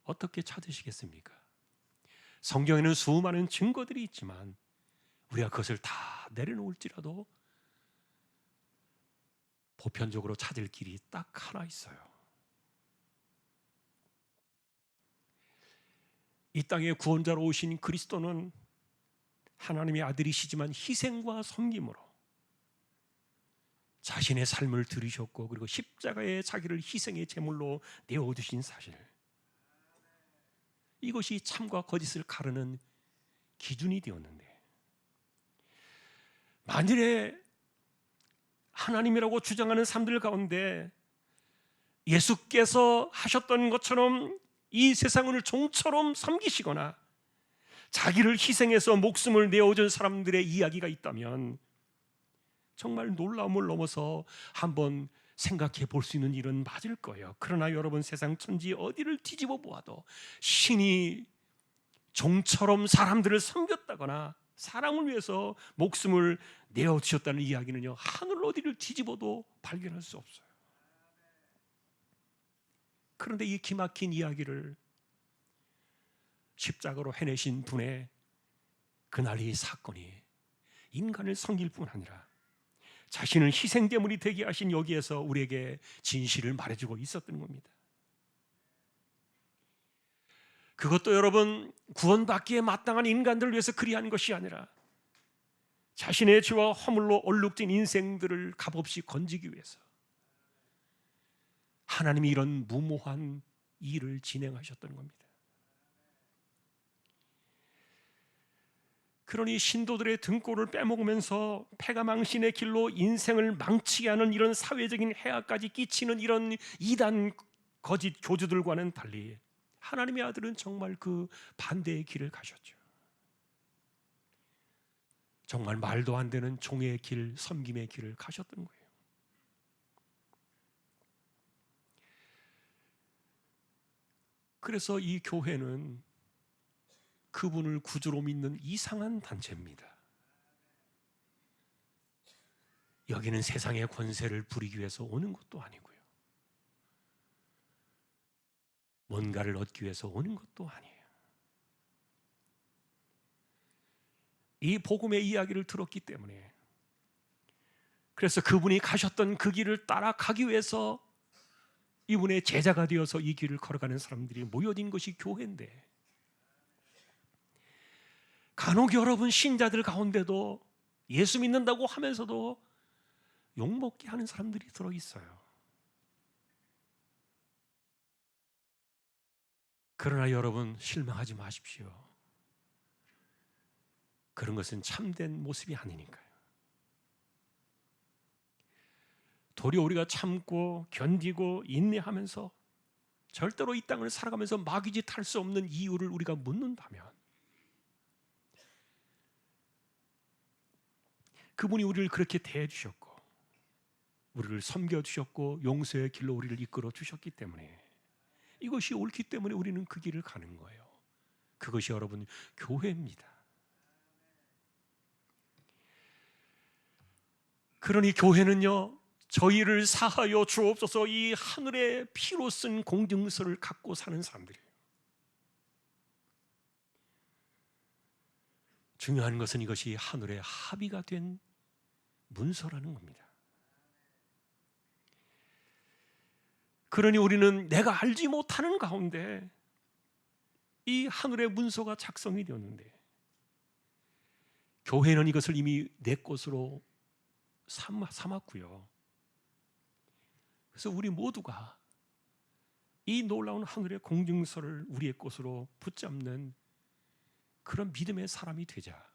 어떻게 찾으시겠습니까? 성경에는 수많은 증거들이 있지만 우리가 그것을 다 내려놓을지라도 보편적으로 찾을 길이 딱 하나 있어요. 이 땅에 구원자로 오신 그리스도는 하나님의 아들이시지만 희생과 섬김으로 자신의 삶을 들이셨고, 그리고 십자가에 자기를 희생의 제물로 내어주신 사실, 이것이 참과 거짓을 가르는 기준이 되었는데, 만일에 하나님이라고 주장하는 사람들 가운데 예수께서 하셨던 것처럼 이 세상을 종처럼 섬기시거나 자기를 희생해서 목숨을 내어준 사람들의 이야기가 있다면 정말 놀라움을 넘어서 한번 생각해 볼 수 있는 일은 맞을 거예요. 그러나 여러분, 세상 천지 어디를 뒤집어 보아도 신이 종처럼 사람들을 섬겼다거나 사람을 위해서 목숨을 내어주셨다는 이야기는요, 하늘 어디를 뒤집어도 발견할 수 없어요. 그런데 이 기막힌 이야기를 십자가로 해내신 분의 그날 이 사건이 인간을 섬길 뿐 아니라 자신을 희생제물이 되게 하신 여기에서 우리에게 진실을 말해주고 있었던 겁니다. 그것도 여러분 구원받기에 마땅한 인간들을 위해서 그리한 것이 아니라 자신의 죄와 허물로 얼룩진 인생들을 값없이 건지기 위해서 하나님이 이런 무모한 일을 진행하셨던 겁니다. 그러니 신도들의 등골을 빼먹으면서 패가망신의 길로 인생을 망치게 하는 이런 사회적인 해악까지 끼치는 이런 이단 거짓 교주들과는 달리 하나님의 아들은 정말 그 반대의 길을 가셨죠. 정말 말도 안 되는 종의 길, 섬김의 길을 가셨던 거예요. 그래서 이 교회는 그분을 구주로 믿는 이상한 단체입니다. 여기는 세상의 권세를 부리기 위해서 오는 것도 아니고요, 뭔가를 얻기 위해서 오는 것도 아니에요. 이 복음의 이야기를 들었기 때문에, 그래서 그분이 가셨던 그 길을 따라가기 위해서 이분의 제자가 되어서 이 길을 걸어가는 사람들이 모여진 것이 교회인데, 간혹 여러분 신자들 가운데도 예수 믿는다고 하면서도 욕먹게 하는 사람들이 들어있어요. 그러나 여러분 실망하지 마십시오. 그런 것은 참된 모습이 아니니까요. 도리어 우리가 참고 견디고 인내하면서 절대로 이 땅을 살아가면서 마귀짓 할 수 없는 이유를 우리가 묻는다면, 그분이 우리를 그렇게 대해 주셨고 우리를 섬겨 주셨고 용서의 길로 우리를 이끌어 주셨기 때문에, 이것이 옳기 때문에 우리는 그 길을 가는 거예요. 그것이 여러분 교회입니다. 그러니 교회는요, 저희를 사하여 주옵소서 이 하늘의 피로 쓴 공증서를 갖고 사는 사람들이에요. 중요한 것은 이것이 하늘의 합의가 된 문서라는 겁니다. 그러니 우리는 내가 알지 못하는 가운데 이 하늘의 문서가 작성이 되었는데, 교회는 이것을 이미 내 것으로 삼았고요. 그래서 우리 모두가 이 놀라운 하늘의 공증서를 우리의 것으로 붙잡는 그런 믿음의 사람이 되자,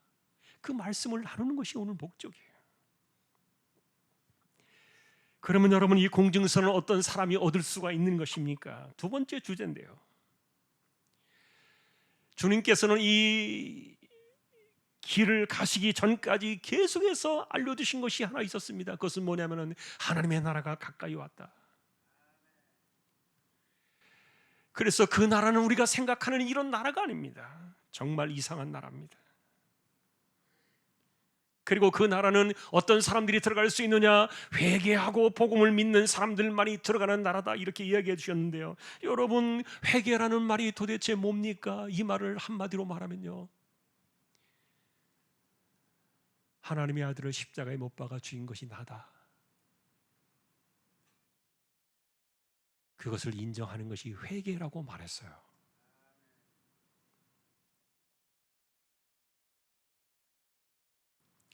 그 말씀을 나누는 것이 오늘 목적이에요. 그러면 여러분, 이 공증서는 어떤 사람이 얻을 수가 있는 것입니까? 두 번째 주제인데요, 주님께서는 이 길을 가시기 전까지 계속해서 알려주신 것이 하나 있었습니다. 그것은 뭐냐면 하나님의 나라가 가까이 왔다. 그래서 그 나라는 우리가 생각하는 이런 나라가 아닙니다. 정말 이상한 나라입니다. 그리고 그 나라는 어떤 사람들이 들어갈 수 있느냐? 회개하고 복음을 믿는 사람들만이 들어가는 나라다, 이렇게 이야기해 주셨는데요, 여러분 회개라는 말이 도대체 뭡니까? 이 말을 한마디로 말하면요, 하나님의 아들을 십자가에 못 박아 죽인 것이 나다, 그것을 인정하는 것이 회개라고 말했어요.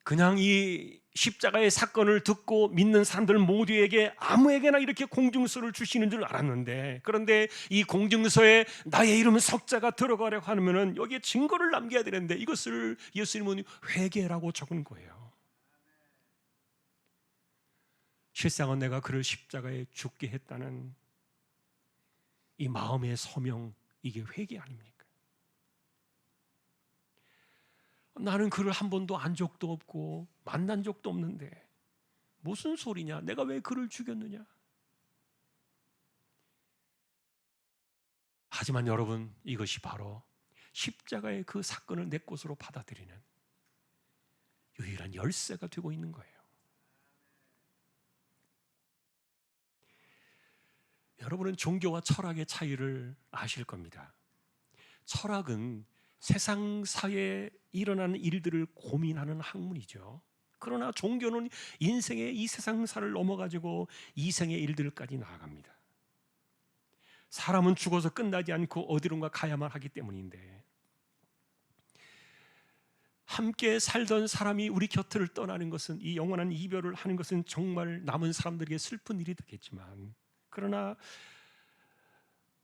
그냥 이 십자가의 사건을 듣고 믿는 사람들 모두에게 아무에게나 이렇게 공증서를 주시는 줄 알았는데, 그런데 이 공증서에 나의 이름 석자가 들어가려고 하면은 여기에 증거를 남겨야 되는데, 이것을 예수님은 회개라고 적은 거예요. 실상은 내가 그를 십자가에 죽게 했다는 이 마음의 서명, 이게 회개 아닙니까? 나는 그를 한 번도 안 적도 없고 만난 적도 없는데 무슨 소리냐? 내가 왜 그를 죽였느냐? 하지만 여러분, 이것이 바로 십자가의 그 사건을 내 것으로 받아들이는 유일한 열쇠가 되고 있는 거예요. 여러분은 종교와 철학의 차이를 아실 겁니다. 철학은 세상 사회에 일어나는 일들을 고민하는 학문이죠. 그러나 종교는 인생의 이 세상사를 넘어가지고 이생의 일들까지 나아갑니다. 사람은 죽어서 끝나지 않고 어디론가 가야만 하기 때문인데, 함께 살던 사람이 우리 곁을 떠나는 것은, 이 영원한 이별을 하는 것은 정말 남은 사람들에게 슬픈 일이 되겠지만, 그러나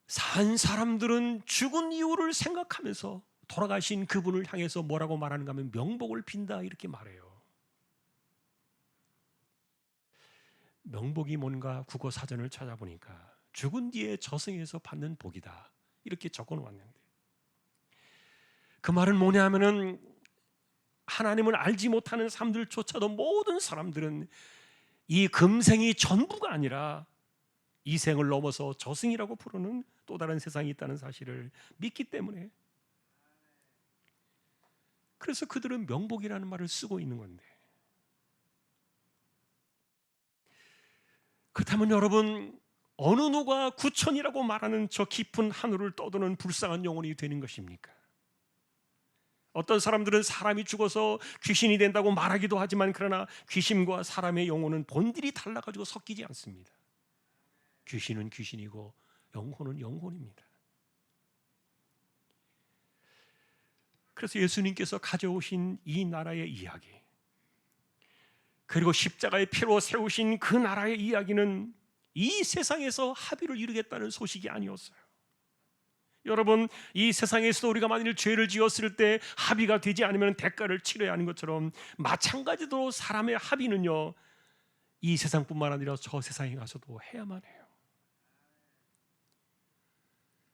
산 사람들은 죽은 이유를 생각하면서 돌아가신 그분을 향해서 뭐라고 말하는가 하면 명복을 빈다 이렇게 말해요. 명복이 뭔가 국어 사전을 찾아보니까 죽은 뒤에 저승에서 받는 복이다 이렇게 적어 놓았는데, 그 말은 뭐냐 하면은 하나님을 알지 못하는 사람들조차도 모든 사람들은 이 금생이 전부가 아니라 이 생을 넘어서 저승이라고 부르는 또 다른 세상이 있다는 사실을 믿기 때문에, 그래서 그들은 명복이라는 말을 쓰고 있는 건데, 그렇다면 여러분, 어느 누가 구천이라고 말하는 저 깊은 하늘을 떠도는 불쌍한 영혼이 되는 것입니까? 어떤 사람들은 사람이 죽어서 귀신이 된다고 말하기도 하지만, 그러나 귀신과 사람의 영혼은 본질이 달라가지고 섞이지 않습니다. 귀신은 귀신이고 영혼은 영혼입니다. 그래서 예수님께서 가져오신 이 나라의 이야기, 그리고 십자가의 피로 세우신 그 나라의 이야기는 이 세상에서 합의를 이루겠다는 소식이 아니었어요. 여러분, 이 세상에서도 우리가 만일 죄를 지었을 때 합의가 되지 않으면 대가를 치러야 하는 것처럼, 마찬가지로 사람의 합의는요, 이 세상뿐만 아니라 저 세상에 가서도 해야만 해요.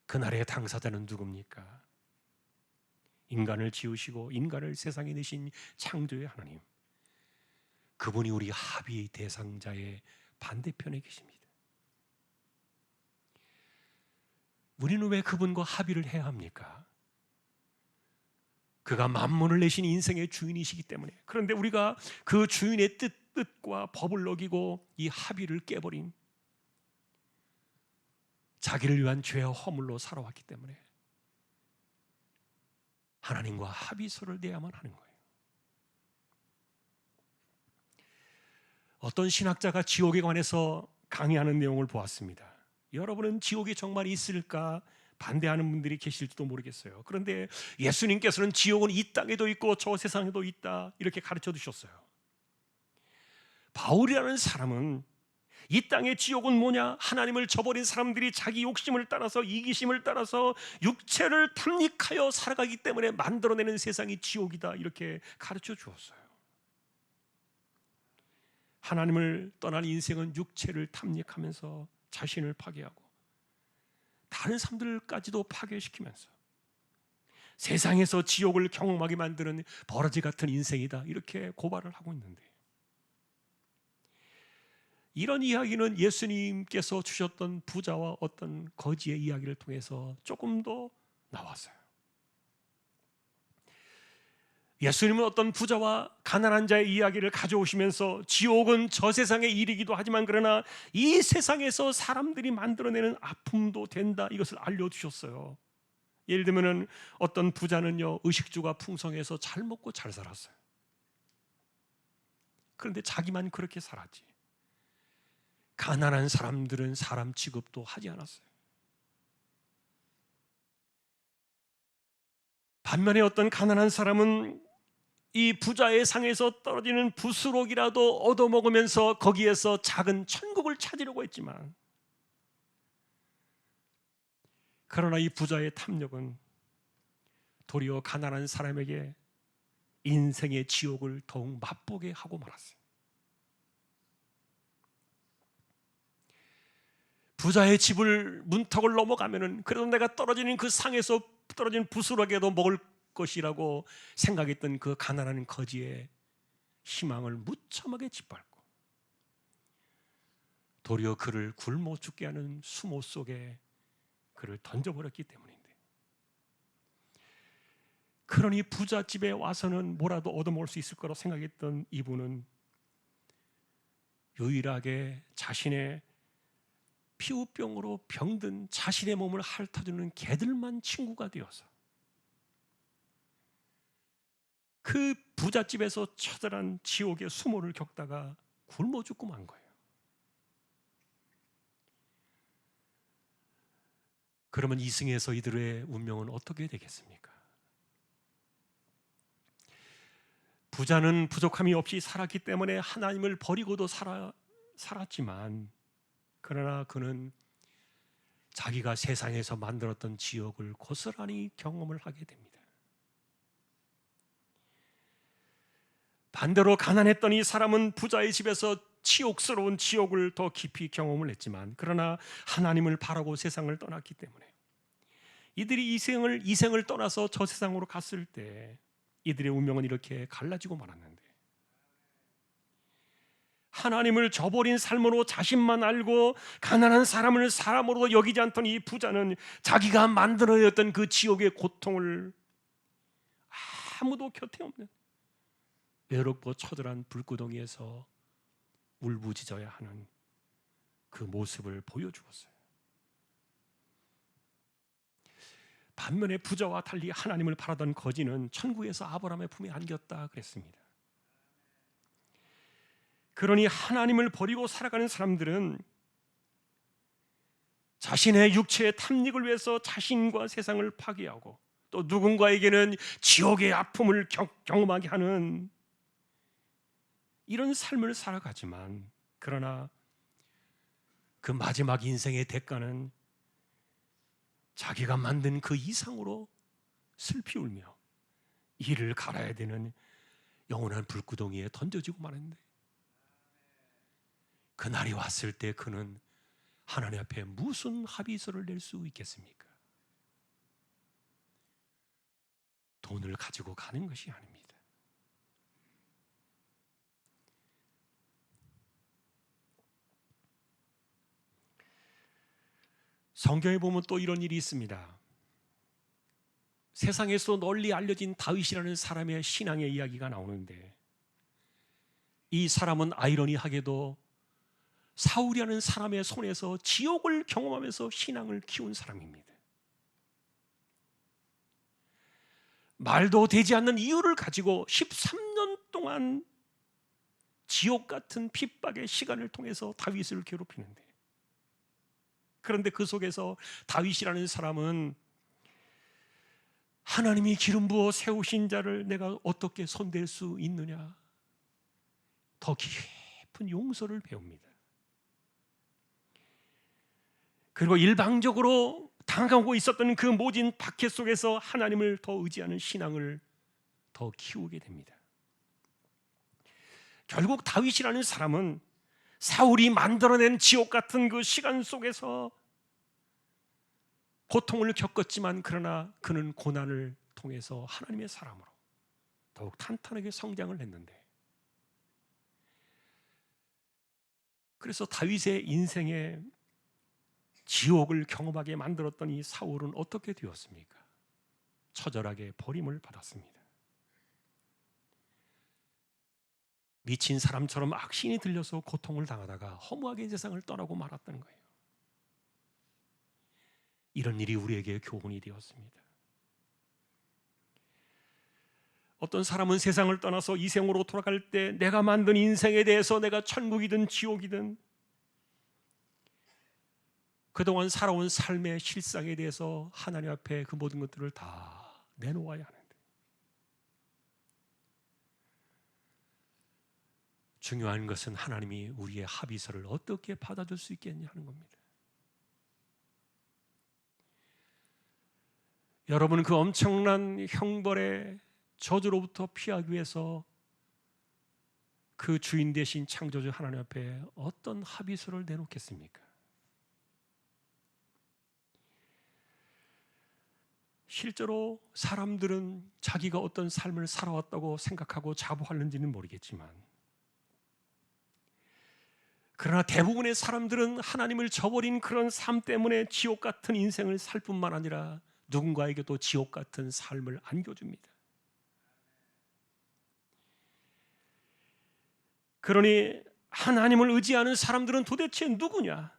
그날의 당사자는 누굽니까? 인간을 지으시고 인간을 세상에 내신 창조의 하나님, 그분이 우리 합의의 대상자의 반대편에 계십니다. 우리는 왜 그분과 합의를 해야 합니까? 그가 만물을 내신 인생의 주인이시기 때문에. 그런데 우리가 그 주인의 뜻과 법을 어기고 이 합의를 깨버린, 자기를 위한 죄와 허물로 살아왔기 때문에 하나님과 합의서를 내야만 하는 거예요. 어떤 신학자가 지옥에 관해서 강의하는 내용을 보았습니다. 여러분은 지옥이 정말 있을까 반대하는 분들이 계실지도 모르겠어요. 그런데 예수님께서는 지옥은 이 땅에도 있고 저 세상에도 있다 이렇게 가르쳐 주셨어요. 바울이라는 사람은 이 땅의 지옥은 뭐냐? 하나님을 저버린 사람들이 자기 욕심을 따라서, 이기심을 따라서 육체를 탐닉하여 살아가기 때문에 만들어내는 세상이 지옥이다 이렇게 가르쳐 주었어요. 하나님을 떠난 인생은 육체를 탐닉하면서 자신을 파괴하고 다른 사람들까지도 파괴시키면서 세상에서 지옥을 경험하게 만드는 버러지 같은 인생이다 이렇게 고발을 하고 있는데, 이런 이야기는 예수님께서 주셨던 부자와 어떤 거지의 이야기를 통해서 조금 더 나왔어요. 예수님은 어떤 부자와 가난한 자의 이야기를 가져오시면서 지옥은 저 세상의 일이기도 하지만, 그러나 이 세상에서 사람들이 만들어내는 아픔도 된다 이것을 알려주셨어요. 예를 들면 어떤 부자는요, 의식주가 풍성해서 잘 먹고 잘 살았어요. 그런데 자기만 그렇게 살았지, 가난한 사람들은 사람 취급도 하지 않았어요. 반면에 어떤 가난한 사람은 이 부자의 상에서 떨어지는 부스럭이라도 얻어먹으면서 거기에서 작은 천국을 찾으려고 했지만, 그러나 이 부자의 탐욕은 도리어 가난한 사람에게 인생의 지옥을 더욱 맛보게 하고 말았어요. 부자의 집을 문턱을 넘어가면은 그래도 내가 떨어지는 그 상에서 떨어진 부스럭에도 먹을 것이라고 생각했던 그 가난한 거지의 희망을 무참하게 짓밟고 도리어 그를 굶어 죽게 하는 수모 속에 그를 던져버렸기 때문인데, 그러니 부잣집에 와서는 뭐라도 얻어먹을 수 있을 거라고 생각했던 이분은 유일하게 자신의 피부병으로 병든 자신의 몸을 핥아주는 개들만 친구가 되어서 그 부잣집에서 처절한 지옥의 수모를 겪다가 굶어 죽고 만 거예요. 그러면 이승에서 이들의 운명은 어떻게 되겠습니까? 부자는 부족함이 없이 살았기 때문에 하나님을 버리고도 살았지만, 그러나 그는 자기가 세상에서 만들었던 지옥을 고스란히 경험을 하게 됩니다. 반대로 가난했던 이 사람은 부자의 집에서 치욕스러운 지옥을 더 깊이 경험을 했지만, 그러나 하나님을 바라고 세상을 떠났기 때문에 이들이 이생을 떠나서 저 세상으로 갔을 때 이들의 운명은 이렇게 갈라지고 말았는데, 하나님을 저버린 삶으로 자신만 알고 가난한 사람을 사람으로 여기지 않던 이 부자는 자기가 만들어냈던 그 지옥의 고통을 아무도 곁에 없는 외롭고 처절한 불구덩이에서 울부짖어야 하는 그 모습을 보여주었어요. 반면에 부자와 달리 하나님을 바라던 거지는 천국에서 아브라함의 품에 안겼다 그랬습니다. 그러니 하나님을 버리고 살아가는 사람들은 자신의 육체의 탐닉을 위해서 자신과 세상을 파괴하고, 또 누군가에게는 지옥의 아픔을 경험하게 하는 이런 삶을 살아가지만, 그러나 그 마지막 인생의 대가는 자기가 만든 그 이상으로 슬피 울며 이를 갈아야 되는 영원한 불구덩이에 던져지고 마는데, 그날이 왔을 때 그는 하나님 앞에 무슨 합의서를 낼 수 있겠습니까? 돈을 가지고 가는 것이 아닙니다. 성경에 보면 또 이런 일이 있습니다. 세상에서 널리 알려진 다윗이라는 사람의 신앙의 이야기가 나오는데, 이 사람은 아이러니하게도 사울이라는 사람의 손에서 지옥을 경험하면서 신앙을 키운 사람입니다. 말도 되지 않는 이유를 가지고 13년 동안 지옥 같은 핍박의 시간을 통해서 다윗을 괴롭히는데, 그런데 그 속에서 다윗이라는 사람은 하나님이 기름 부어 세우신 자를 내가 어떻게 손댈 수 있느냐, 더 깊은 용서를 배웁니다. 그리고 일방적으로 당하고 있었던 그 모진 박해 속에서 하나님을 더 의지하는 신앙을 더 키우게 됩니다. 결국 다윗이라는 사람은 사울이 만들어낸 지옥 같은 그 시간 속에서 고통을 겪었지만, 그러나 그는 고난을 통해서 하나님의 사람으로 더욱 탄탄하게 성장을 했는데, 그래서 다윗의 인생에 지옥을 경험하게 만들었던 이 사울은 어떻게 되었습니까? 처절하게 버림을 받았습니다. 미친 사람처럼 악신이 들려서 고통을 당하다가 허무하게 세상을 떠나고 말았다는 거예요. 이런 일이 우리에게 교훈이 되었습니다. 어떤 사람은 세상을 떠나서 이생으로 돌아갈 때 내가 만든 인생에 대해서, 내가 천국이든 지옥이든 그동안 살아온 삶의 실상에 대해서 하나님 앞에 그 모든 것들을 다 내놓아야 하는데, 중요한 것은 하나님이 우리의 합의서를 어떻게 받아줄 수 있겠냐 하는 겁니다. 여러분, 그 엄청난 형벌의 저주로부터 피하기 위해서 그 주인 되신 창조주 하나님 앞에 어떤 합의서를 내놓겠습니까? 실제로 사람들은 자기가 어떤 삶을 살아왔다고 생각하고 자부하는지는 모르겠지만, 그러나 대부분의 사람들은 하나님을 저버린 그런 삶 때문에 지옥 같은 인생을 살 뿐만 아니라 누군가에게도 지옥 같은 삶을 안겨줍니다. 그러니 하나님을 의지하는 사람들은 도대체 누구냐?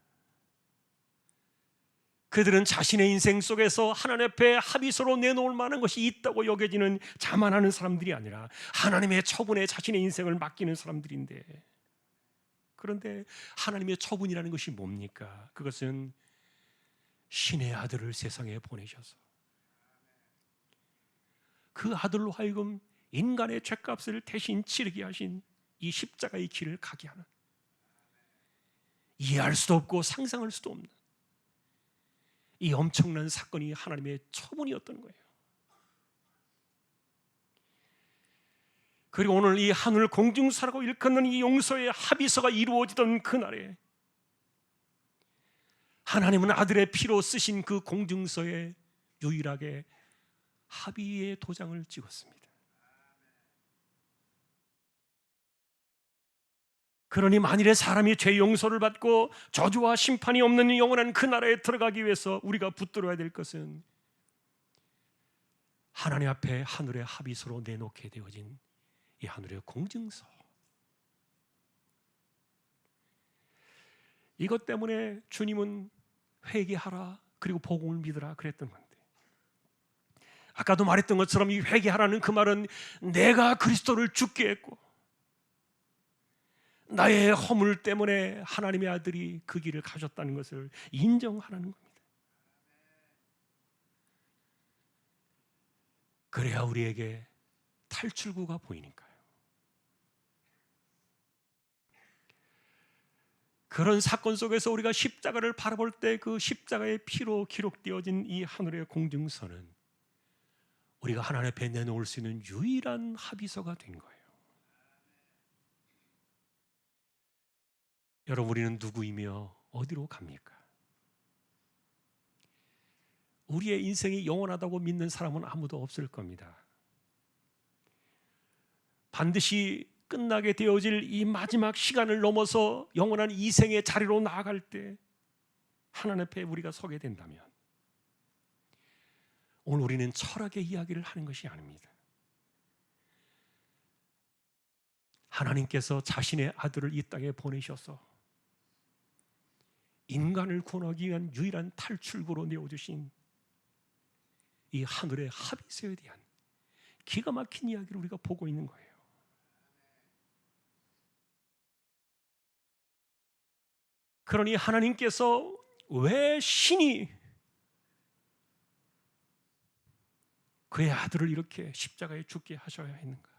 그들은 자신의 인생 속에서 하나님 앞에 합의서로 내놓을 만한 것이 있다고 여겨지는 자만하는 사람들이 아니라 하나님의 처분에 자신의 인생을 맡기는 사람들인데, 그런데 하나님의 처분이라는 것이 뭡니까? 그것은 신의 아들을 세상에 보내셔서 그 아들로 하여금 인간의 죄값을 대신 치르게 하신 이 십자가의 길을 가게 하는, 이해할 수도 없고 상상할 수도 없는 이 엄청난 사건이 하나님의 처분이었던 거예요. 그리고 오늘 이 하늘 공중사라고 일컫는 이 용서의 합의서가 이루어지던 그날에 하나님은 아들의 피로 쓰신 그 공증서에 유일하게 합의의 도장을 찍었습니다. 그러니 만일에 사람이 죄 용서를 받고 저주와 심판이 없는 영원한 그 나라에 들어가기 위해서 우리가 붙들어야 될 것은 하나님 앞에 하늘의 합의서로 내놓게 되어진 이 하늘의 공증서, 이것 때문에 주님은 회개하라 그리고 복음을 믿으라 그랬던 건데, 아까도 말했던 것처럼 이 회개하라는 그 말은 내가 그리스도를 죽게 했고 나의 허물 때문에 하나님의 아들이 그 길을 가셨다는 것을 인정하라는 겁니다. 그래야 우리에게 탈출구가 보이니까요. 그런 사건 속에서 우리가 십자가를 바라볼 때 그 십자가의 피로 기록되어진 이 하늘의 공증서는 우리가 하나님 앞에 내놓을 수 있는 유일한 합의서가 된 거예요. 여러분, 우리는 누구이며 어디로 갑니까? 우리의 인생이 영원하다고 믿는 사람은 아무도 없을 겁니다. 반드시 끝나게 되어질 이 마지막 시간을 넘어서 영원한 이생의 자리로 나아갈 때 하나님 앞에 우리가 서게 된다면, 오늘 우리는 철학의 이야기를 하는 것이 아닙니다. 하나님께서 자신의 아들을 이 땅에 보내셔서 인간을 구원하기 위한 유일한 탈출구로 내어주신 이 하늘의 합의서에 대한 기가 막힌 이야기를 우리가 보고 있는 거예요. 그러니 하나님께서 왜 신이 그의 아들을 이렇게 십자가에 죽게 하셔야 했는가?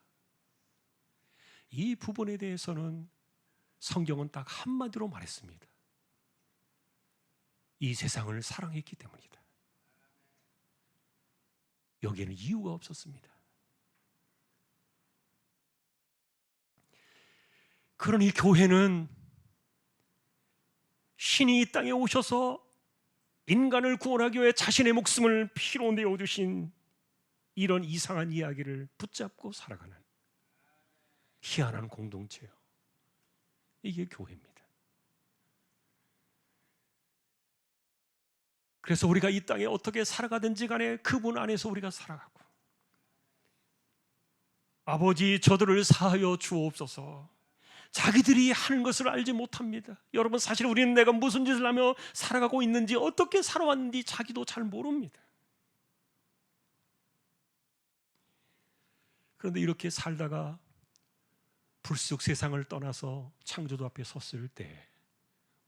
이 부분에 대해서는 성경은 딱 한마디로 말했습니다. 이 세상을 사랑했기 때문이다. 여기에는 이유가 없었습니다. 그러니 교회는 신이 이 땅에 오셔서 인간을 구원하기 위해 자신의 목숨을 피로 내어주신 이런 이상한 이야기를 붙잡고 살아가는 희한한 공동체요. 이게 교회입니다. 그래서 우리가 이 땅에 어떻게 살아가든지 간에 그분 안에서 우리가 살아가고, 아버지 저들을 사하여 주옵소서. 자기들이 하는 것을 알지 못합니다. 여러분, 사실 우리는 내가 무슨 짓을 하며 살아가고 있는지, 어떻게 살아왔는지 자기도 잘 모릅니다. 그런데 이렇게 살다가 불쑥 세상을 떠나서 창조주 앞에 섰을 때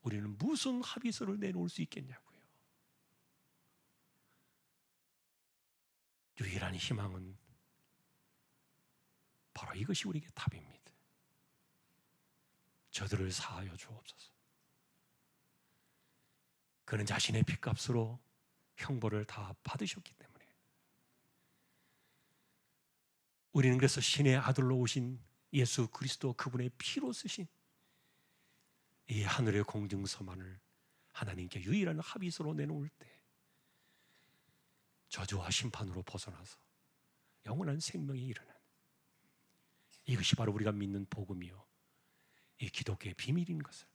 우리는 무슨 합의서를 내놓을 수 있겠냐고요. 유일한 희망은 바로 이것이 우리에게 답입니다. 저들을 사하여 주옵소서. 그는 자신의 핏값으로 형벌을 다 받으셨기 때문에 우리는 그래서 신의 아들로 오신 예수 그리스도, 그분의 피로 쓰신 이 하늘의 공증서만을 하나님께 유일한 합의서로 내놓을 때 저주와 심판으로 벗어나서 영원한 생명이 일어나는, 이것이 바로 우리가 믿는 복음이요 이 기독교의 비밀인 것을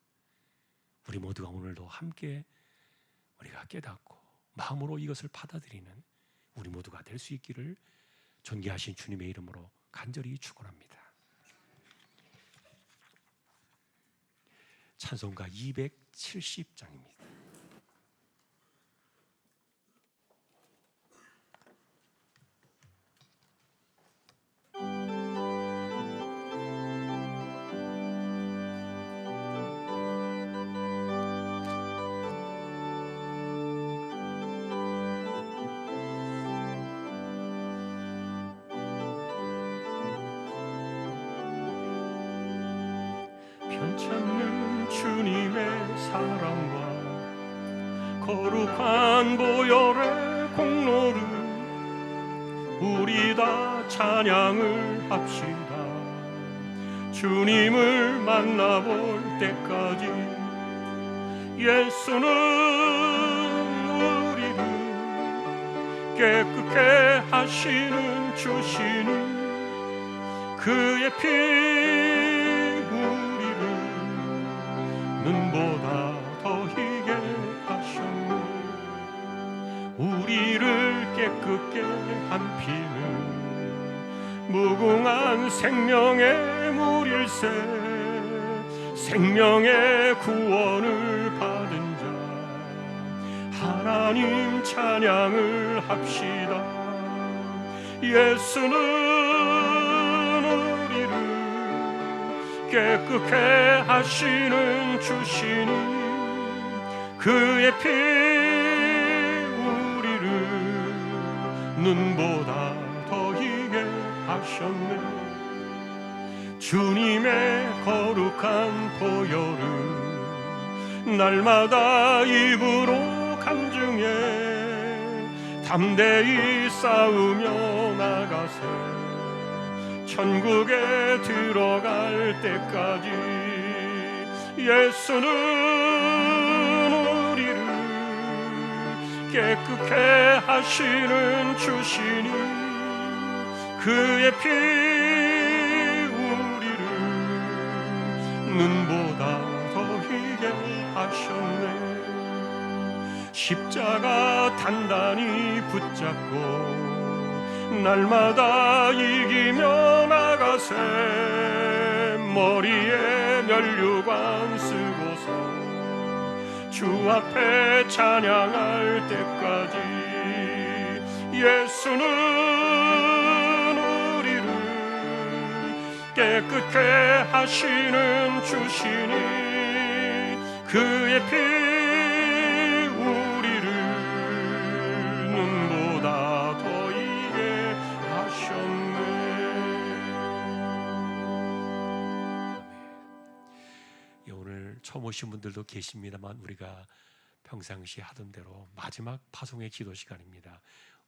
우리 모두가 오늘도 함께 우리가 깨닫고 마음으로 이것을 받아들이는 우리 모두가 될 수 있기를 존귀하신 주님의 이름으로 간절히 축원합니다. 찬송가 270장입니다. 편찮는 주님의 사랑과 거룩한 보혈의 공로를 우리 다 찬양을 합시다. 주님을 만나볼 때까지 예수는 우리를 깨끗게 하시는 주시니 그의 피 우리를 눈보다 더 희게 하셨네. 우리를 깨끗게 한 피는 무궁한 생명의 물일세. 생명의 구원을 받은 자 하나님 찬양을 합시다. 예수는 우리를 깨끗게 하시는 주시니 그의 피 우리를 눈보다 더 희게 하셨네. 주님의 거룩한 보혈은 날마다 입으로 간증해 담대히 싸우며 나가세. 천국에 들어갈 때까지 예수는 우리를 깨끗게 하시는 주시니 그의 피 우리를 눈보다 더 희게 하셨네. 십자가 단단히 붙잡고 날마다 이기며 나가세. 머리에 면류관 쓰고서 주 앞에 찬양할 때까지 예수는 우리를 깨끗게 하시는 주시니 그의 피 우리를 눈보다 더 이게 하셨네. 오늘 처음 오신 분들도 계십니다만 우리가 평상시 하던 대로 마지막 파송의 기도 시간입니다.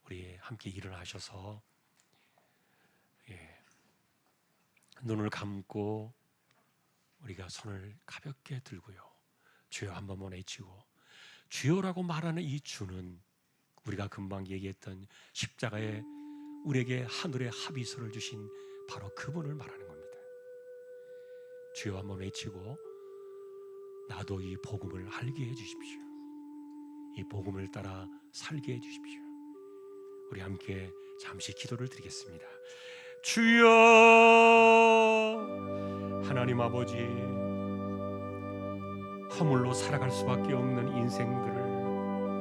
우리 함께 일어나셔서 눈을 감고 우리가 손을 가볍게 들고요, 주여 한 번만 외치고, 주여라고 말하는 이 주는 우리가 금방 얘기했던 십자가에 우리에게 하늘의 합의서를 주신 바로 그분을 말하는 겁니다. 주여 한 번 외치고 나도 이 복음을 알게 해주십시오. 이 복음을 따라 살게 해주십시오. 우리 함께 잠시 기도를 드리겠습니다. 주여, 하나님 아버지, 허물로 살아갈 수밖에 없는 인생들을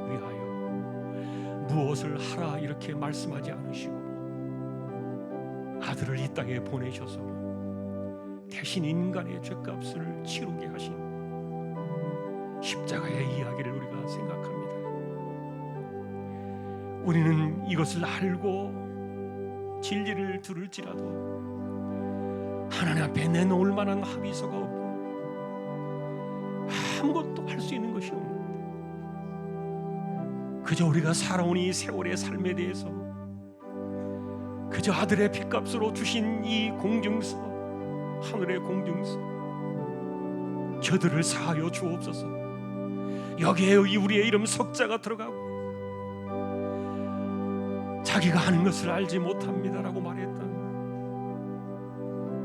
위하여 무엇을 하라 이렇게 말씀하지 않으시고 아들을 이 땅에 보내셔서 대신 인간의 죄값을 치르게 하신 십자가의 이야기를 우리가 생각합니다. 우리는 이것을 알고 진리를 들을지라도 하나님 앞에 내놓을 만한 합의서가 없고 아무것도 할 수 있는 것이 없는데, 그저 우리가 살아온 이 세월의 삶에 대해서 그저 아들의 핏값으로 주신 이 공증서, 하늘의 공증서, 저들을 사하여 주옵소서. 여기에 우리의 이름 석자가 들어가고 자기가 하는 것을 알지 못합니다라고 말했던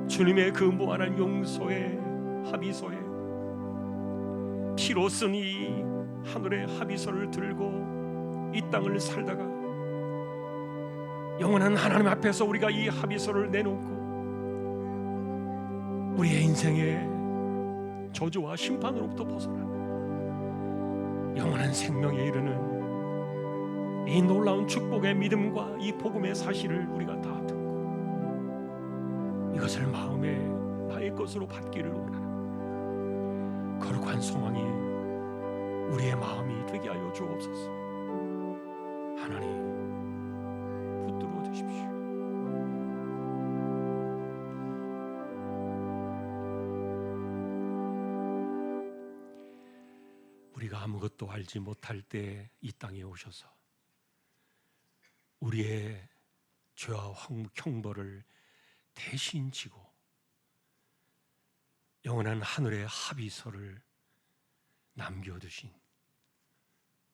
주님의 그 무한한 용서의 합의서에 피로 쓴 이 하늘의 합의서를 들고 이 땅을 살다가 영원한 하나님 앞에서 우리가 이 합의서를 내놓고 우리의 인생의 저주와 심판으로부터 벗어나는 영원한 생명에 이르는 이 놀라운 축복의 믿음과 이 복음의 사실을 우리가 다 듣고 이것을 마음에 나의 것으로 받기를 원하는 거룩한 소망이 우리의 마음이 되게 하여 주옵소서. 하나님, 붙들어 주십시오. 우리가 아무것도 알지 못할 때 이 땅에 오셔서 우리의 죄와 형벌을 대신 지고 영원한 하늘의 합의서를 남겨두신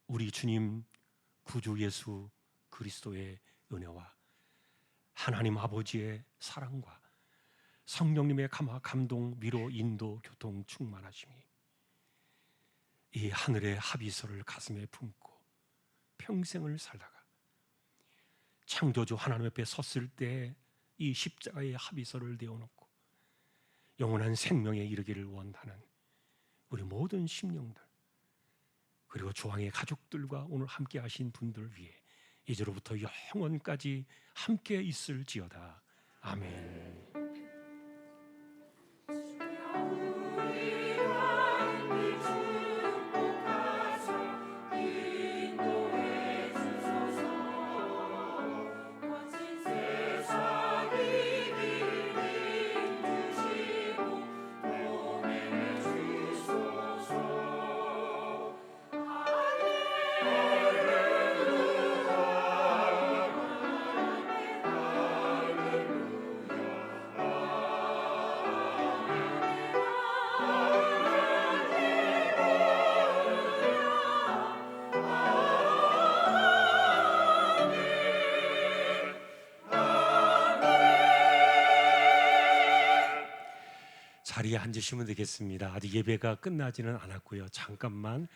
우리 주님 구주 예수 그리스도의 은혜와 하나님 아버지의 사랑과 성령님의 감동, 위로, 인도, 교통, 충만하심이 이 하늘의 합의서를 가슴에 품고 평생을 살다가 창조주 하나님 앞에 섰을 때 이 십자가의 합의서를 내어놓고 영원한 생명에 이르기를 원하는 우리 모든 심령들, 그리고 조항의 가족들과 오늘 함께 하신 분들 위해 이제로부터 영원까지 함께 있을지어다. 아멘. 자리에 앉으시면 되겠습니다. 아직 예배가 끝나지는 않았고요. 잠깐만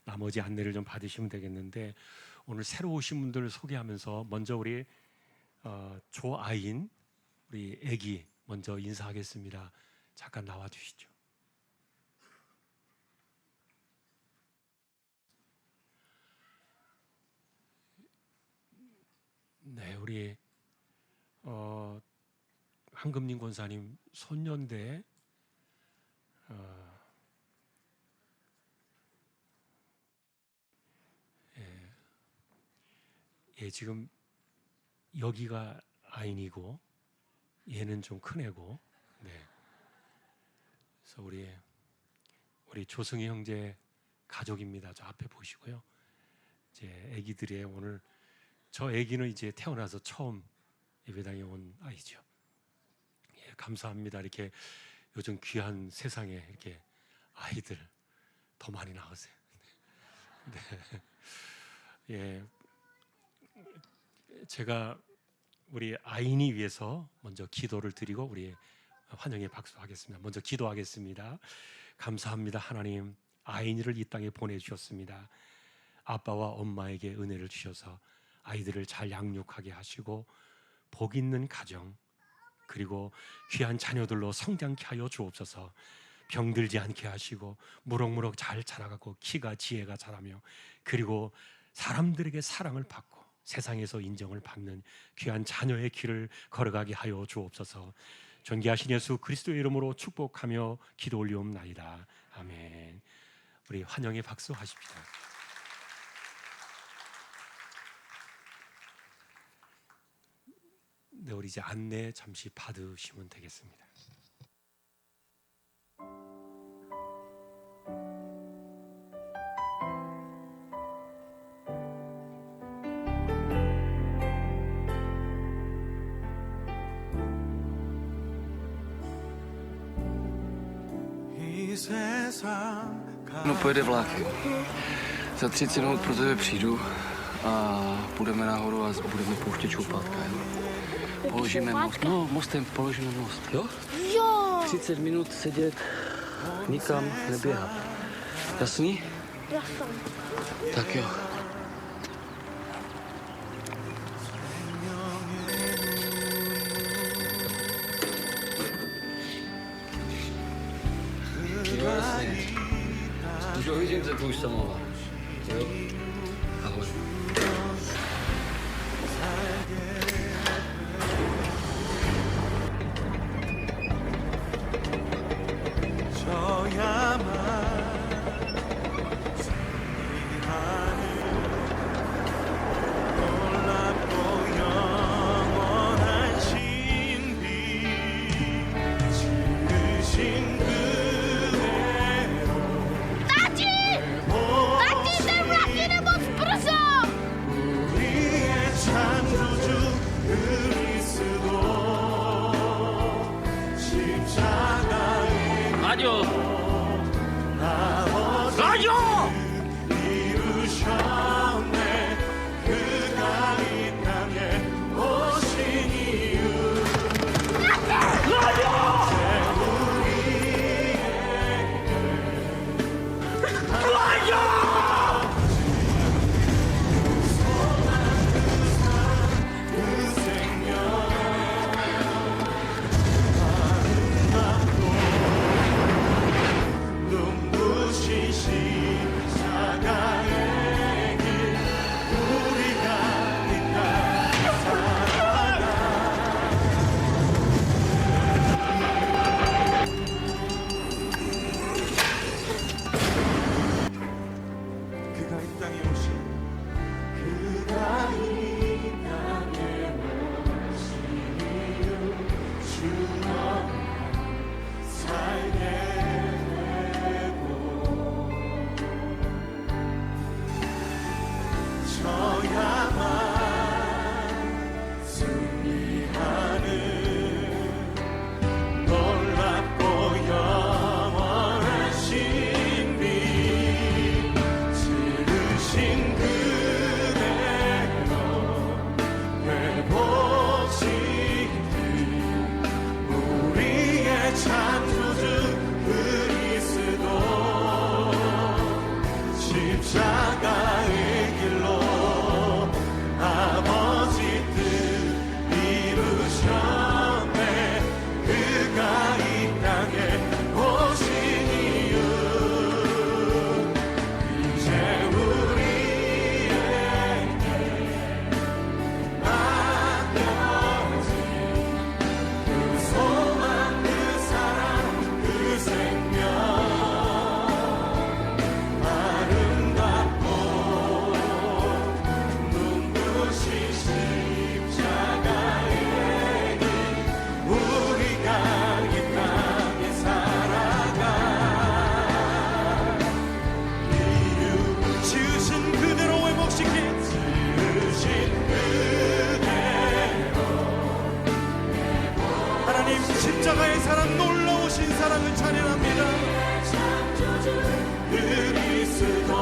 나머지 안내를 좀 받으시면 되겠는데, 오늘 새로 오신 분들을 소개하면서 먼저 우리 조아인 우리 애기 먼저 인사하겠습니다. 잠깐 나와 주시죠. 네, 우리 한금림 권사님 손년대 지금 여기가 아인이고 얘는 좀 큰 애고, 네. 그래서 우리 조승희 형제 가족입니다. 저 앞에 보시고요. 이제 아기들의 오늘 저 아기는 이제 태어나서 처음 예배당에 온 아이죠. 예, 감사합니다. 이렇게 요즘 귀한 세상에 이렇게 아이들 더 많이 나오세요. 네. 예. 제가 우리 아인이 위해서 먼저 기도를 드리고 우리 환영의 박수 하겠습니다. 먼저 기도하겠습니다. 감사합니다. 하나님, 아인이를 이 땅에 보내주셨습니다. 아빠와 엄마에게 은혜를 주셔서 아이들을 잘 양육하게 하시고 복 있는 가정, 그리고 귀한 자녀들로 성장케 하여 주옵소서. 병들지 않게 하시고 무럭무럭 잘 자라가고 키가 지혜가 자라며, 그리고 사람들에게 사랑을 받고 세상에서 인정을 받는 귀한 자녀의 길을 걸어가게 하여 주옵소서. 존귀하신 예수 그리스도의 이름으로 축복하며 기도 올리옵나이다. 아멘. 우리 환영의 박수 하십시다. 네, 우리 이제 안내 잠시 받으시면 되겠습니다. No, pojede vlak. Za 30 minut pro tebe přijdu a půjdeme nahoru a budeme pouštět šoupátka. Položíme most. No, mostem položíme most. Jo? Jo, 30 minut sedět, nikam neběhat. Jasný? jasno. Tak jo. Už ho vidím, že už samovar. Jo? Ahoj. Tati! 라디오 라디오 이루셨네. 그가 이 땅에 오신 이유 눈부신 십자가의 길 우리가 이 땅 그가 이 땅에 오신 그가 이 땅에 오신 이유 주만 살게 되고 저야만 승리하는 놀랍고 영원한 신비 지르신 그대로 회복시킨 우리의 창조주 그리스도 십자가의 길로 아버지 뜻 이루셨네. 그가 이 땅에 오신 이유 이제 우리에게 맡겨진 그 소망 그 사랑 그 생명 아름답고 눈부신 십자가의 길 우리가 이 땅에 살아가 이유 지으신 그대로 회복시킨 지으신 그대로 하나님 십자가의 사랑 놀라우신 사랑을 찬양합니다. 그리스도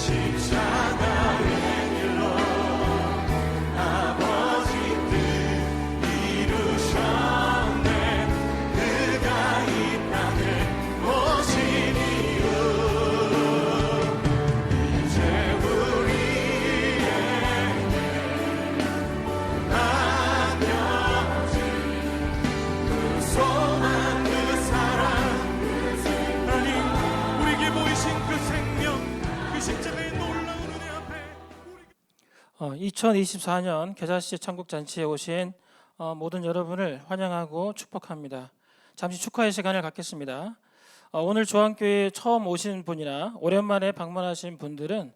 십자가의 길로 아버지 뜻 이루셨네. 그가 이 땅에 오신 이유 이제 우리에게 맡겨진 그 소망 그 사랑 하나님 우리에게 보이신 그 생명 그 십자가의 놀라운 은혜 앞에 2024년 겨자씨 천국잔치에 오신 모든 여러분을 환영하고 축복합니다. 잠시 축하의 시간을 갖겠습니다. 오늘 조항교회에 처음 오신 분이나 오랜만에 방문하신 분들은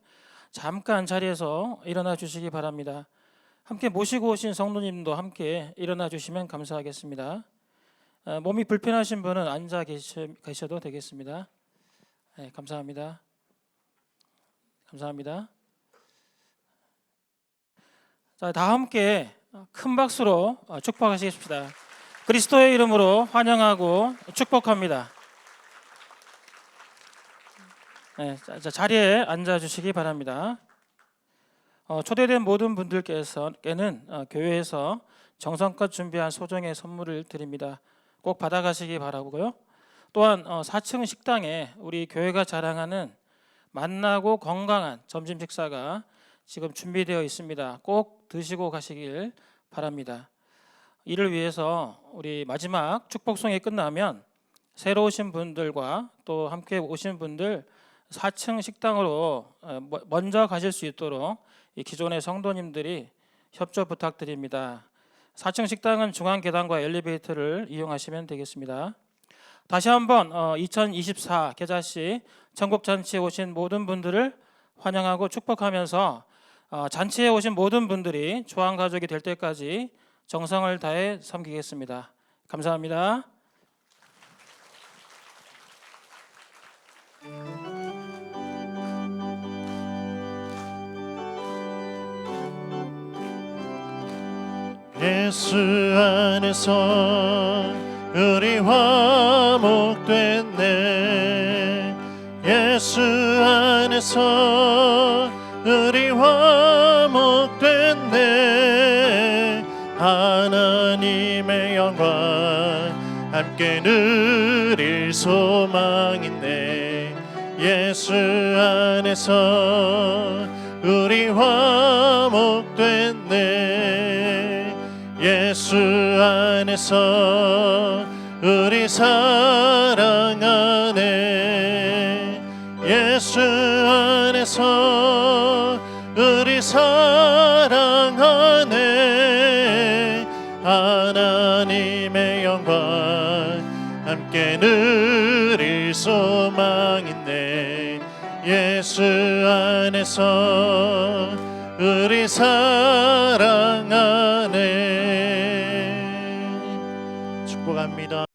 잠깐 자리에서 일어나 주시기 바랍니다. 함께 모시고 오신 성도님도 함께 일어나 주시면 감사하겠습니다. 몸이 불편하신 분은 앉아 계셔도 되겠습니다. 네, 감사합니다. 감사합니다. 자, 다 함께 큰 박수로 축복하시겠습니다. 그리스도의 이름으로 환영하고 축복합니다. 네, 자, 자리에 앉아 주시기 바랍니다. 초대된 모든 분들께는 교회에서 정성껏 준비한 소정의 선물을 드립니다. 꼭 받아가시기 바라고요. 또한 4층 식당에 우리 교회가 자랑하는 맛나고 건강한 점심 식사가 지금 준비되어 있습니다. 꼭 드시고 가시길 바랍니다. 이를 위해서 우리 마지막 축복송이 끝나면 새로 오신 분들과 또 함께 오신 분들 4층 식당으로 먼저 가실 수 있도록 이 기존의 성도님들이 협조 부탁드립니다. 4층 식당은 중앙 계단과 엘리베이터를 이용하시면 되겠습니다. 다시 한번 2024 겨자씨 천국잔치에 오신 모든 분들을 환영하고 축복하면서 잔치에 오신 모든 분들이 조항가족이 될 때까지 정성을 다해 섬기겠습니다. 감사합니다. 예수 안에서 우리 화목됐네. 예수 안에서 우리 화목됐네. 하나님의 영광 함께 누릴 소망이네. 예수 안에서 우리 화목됐네. 예수 안에서 우리 사랑하네. 예수 안에서 우리 사랑하네. 하나님의 영광 함께 누릴 소망인데 예수 안에서 우리 사랑하네. 축복합니다.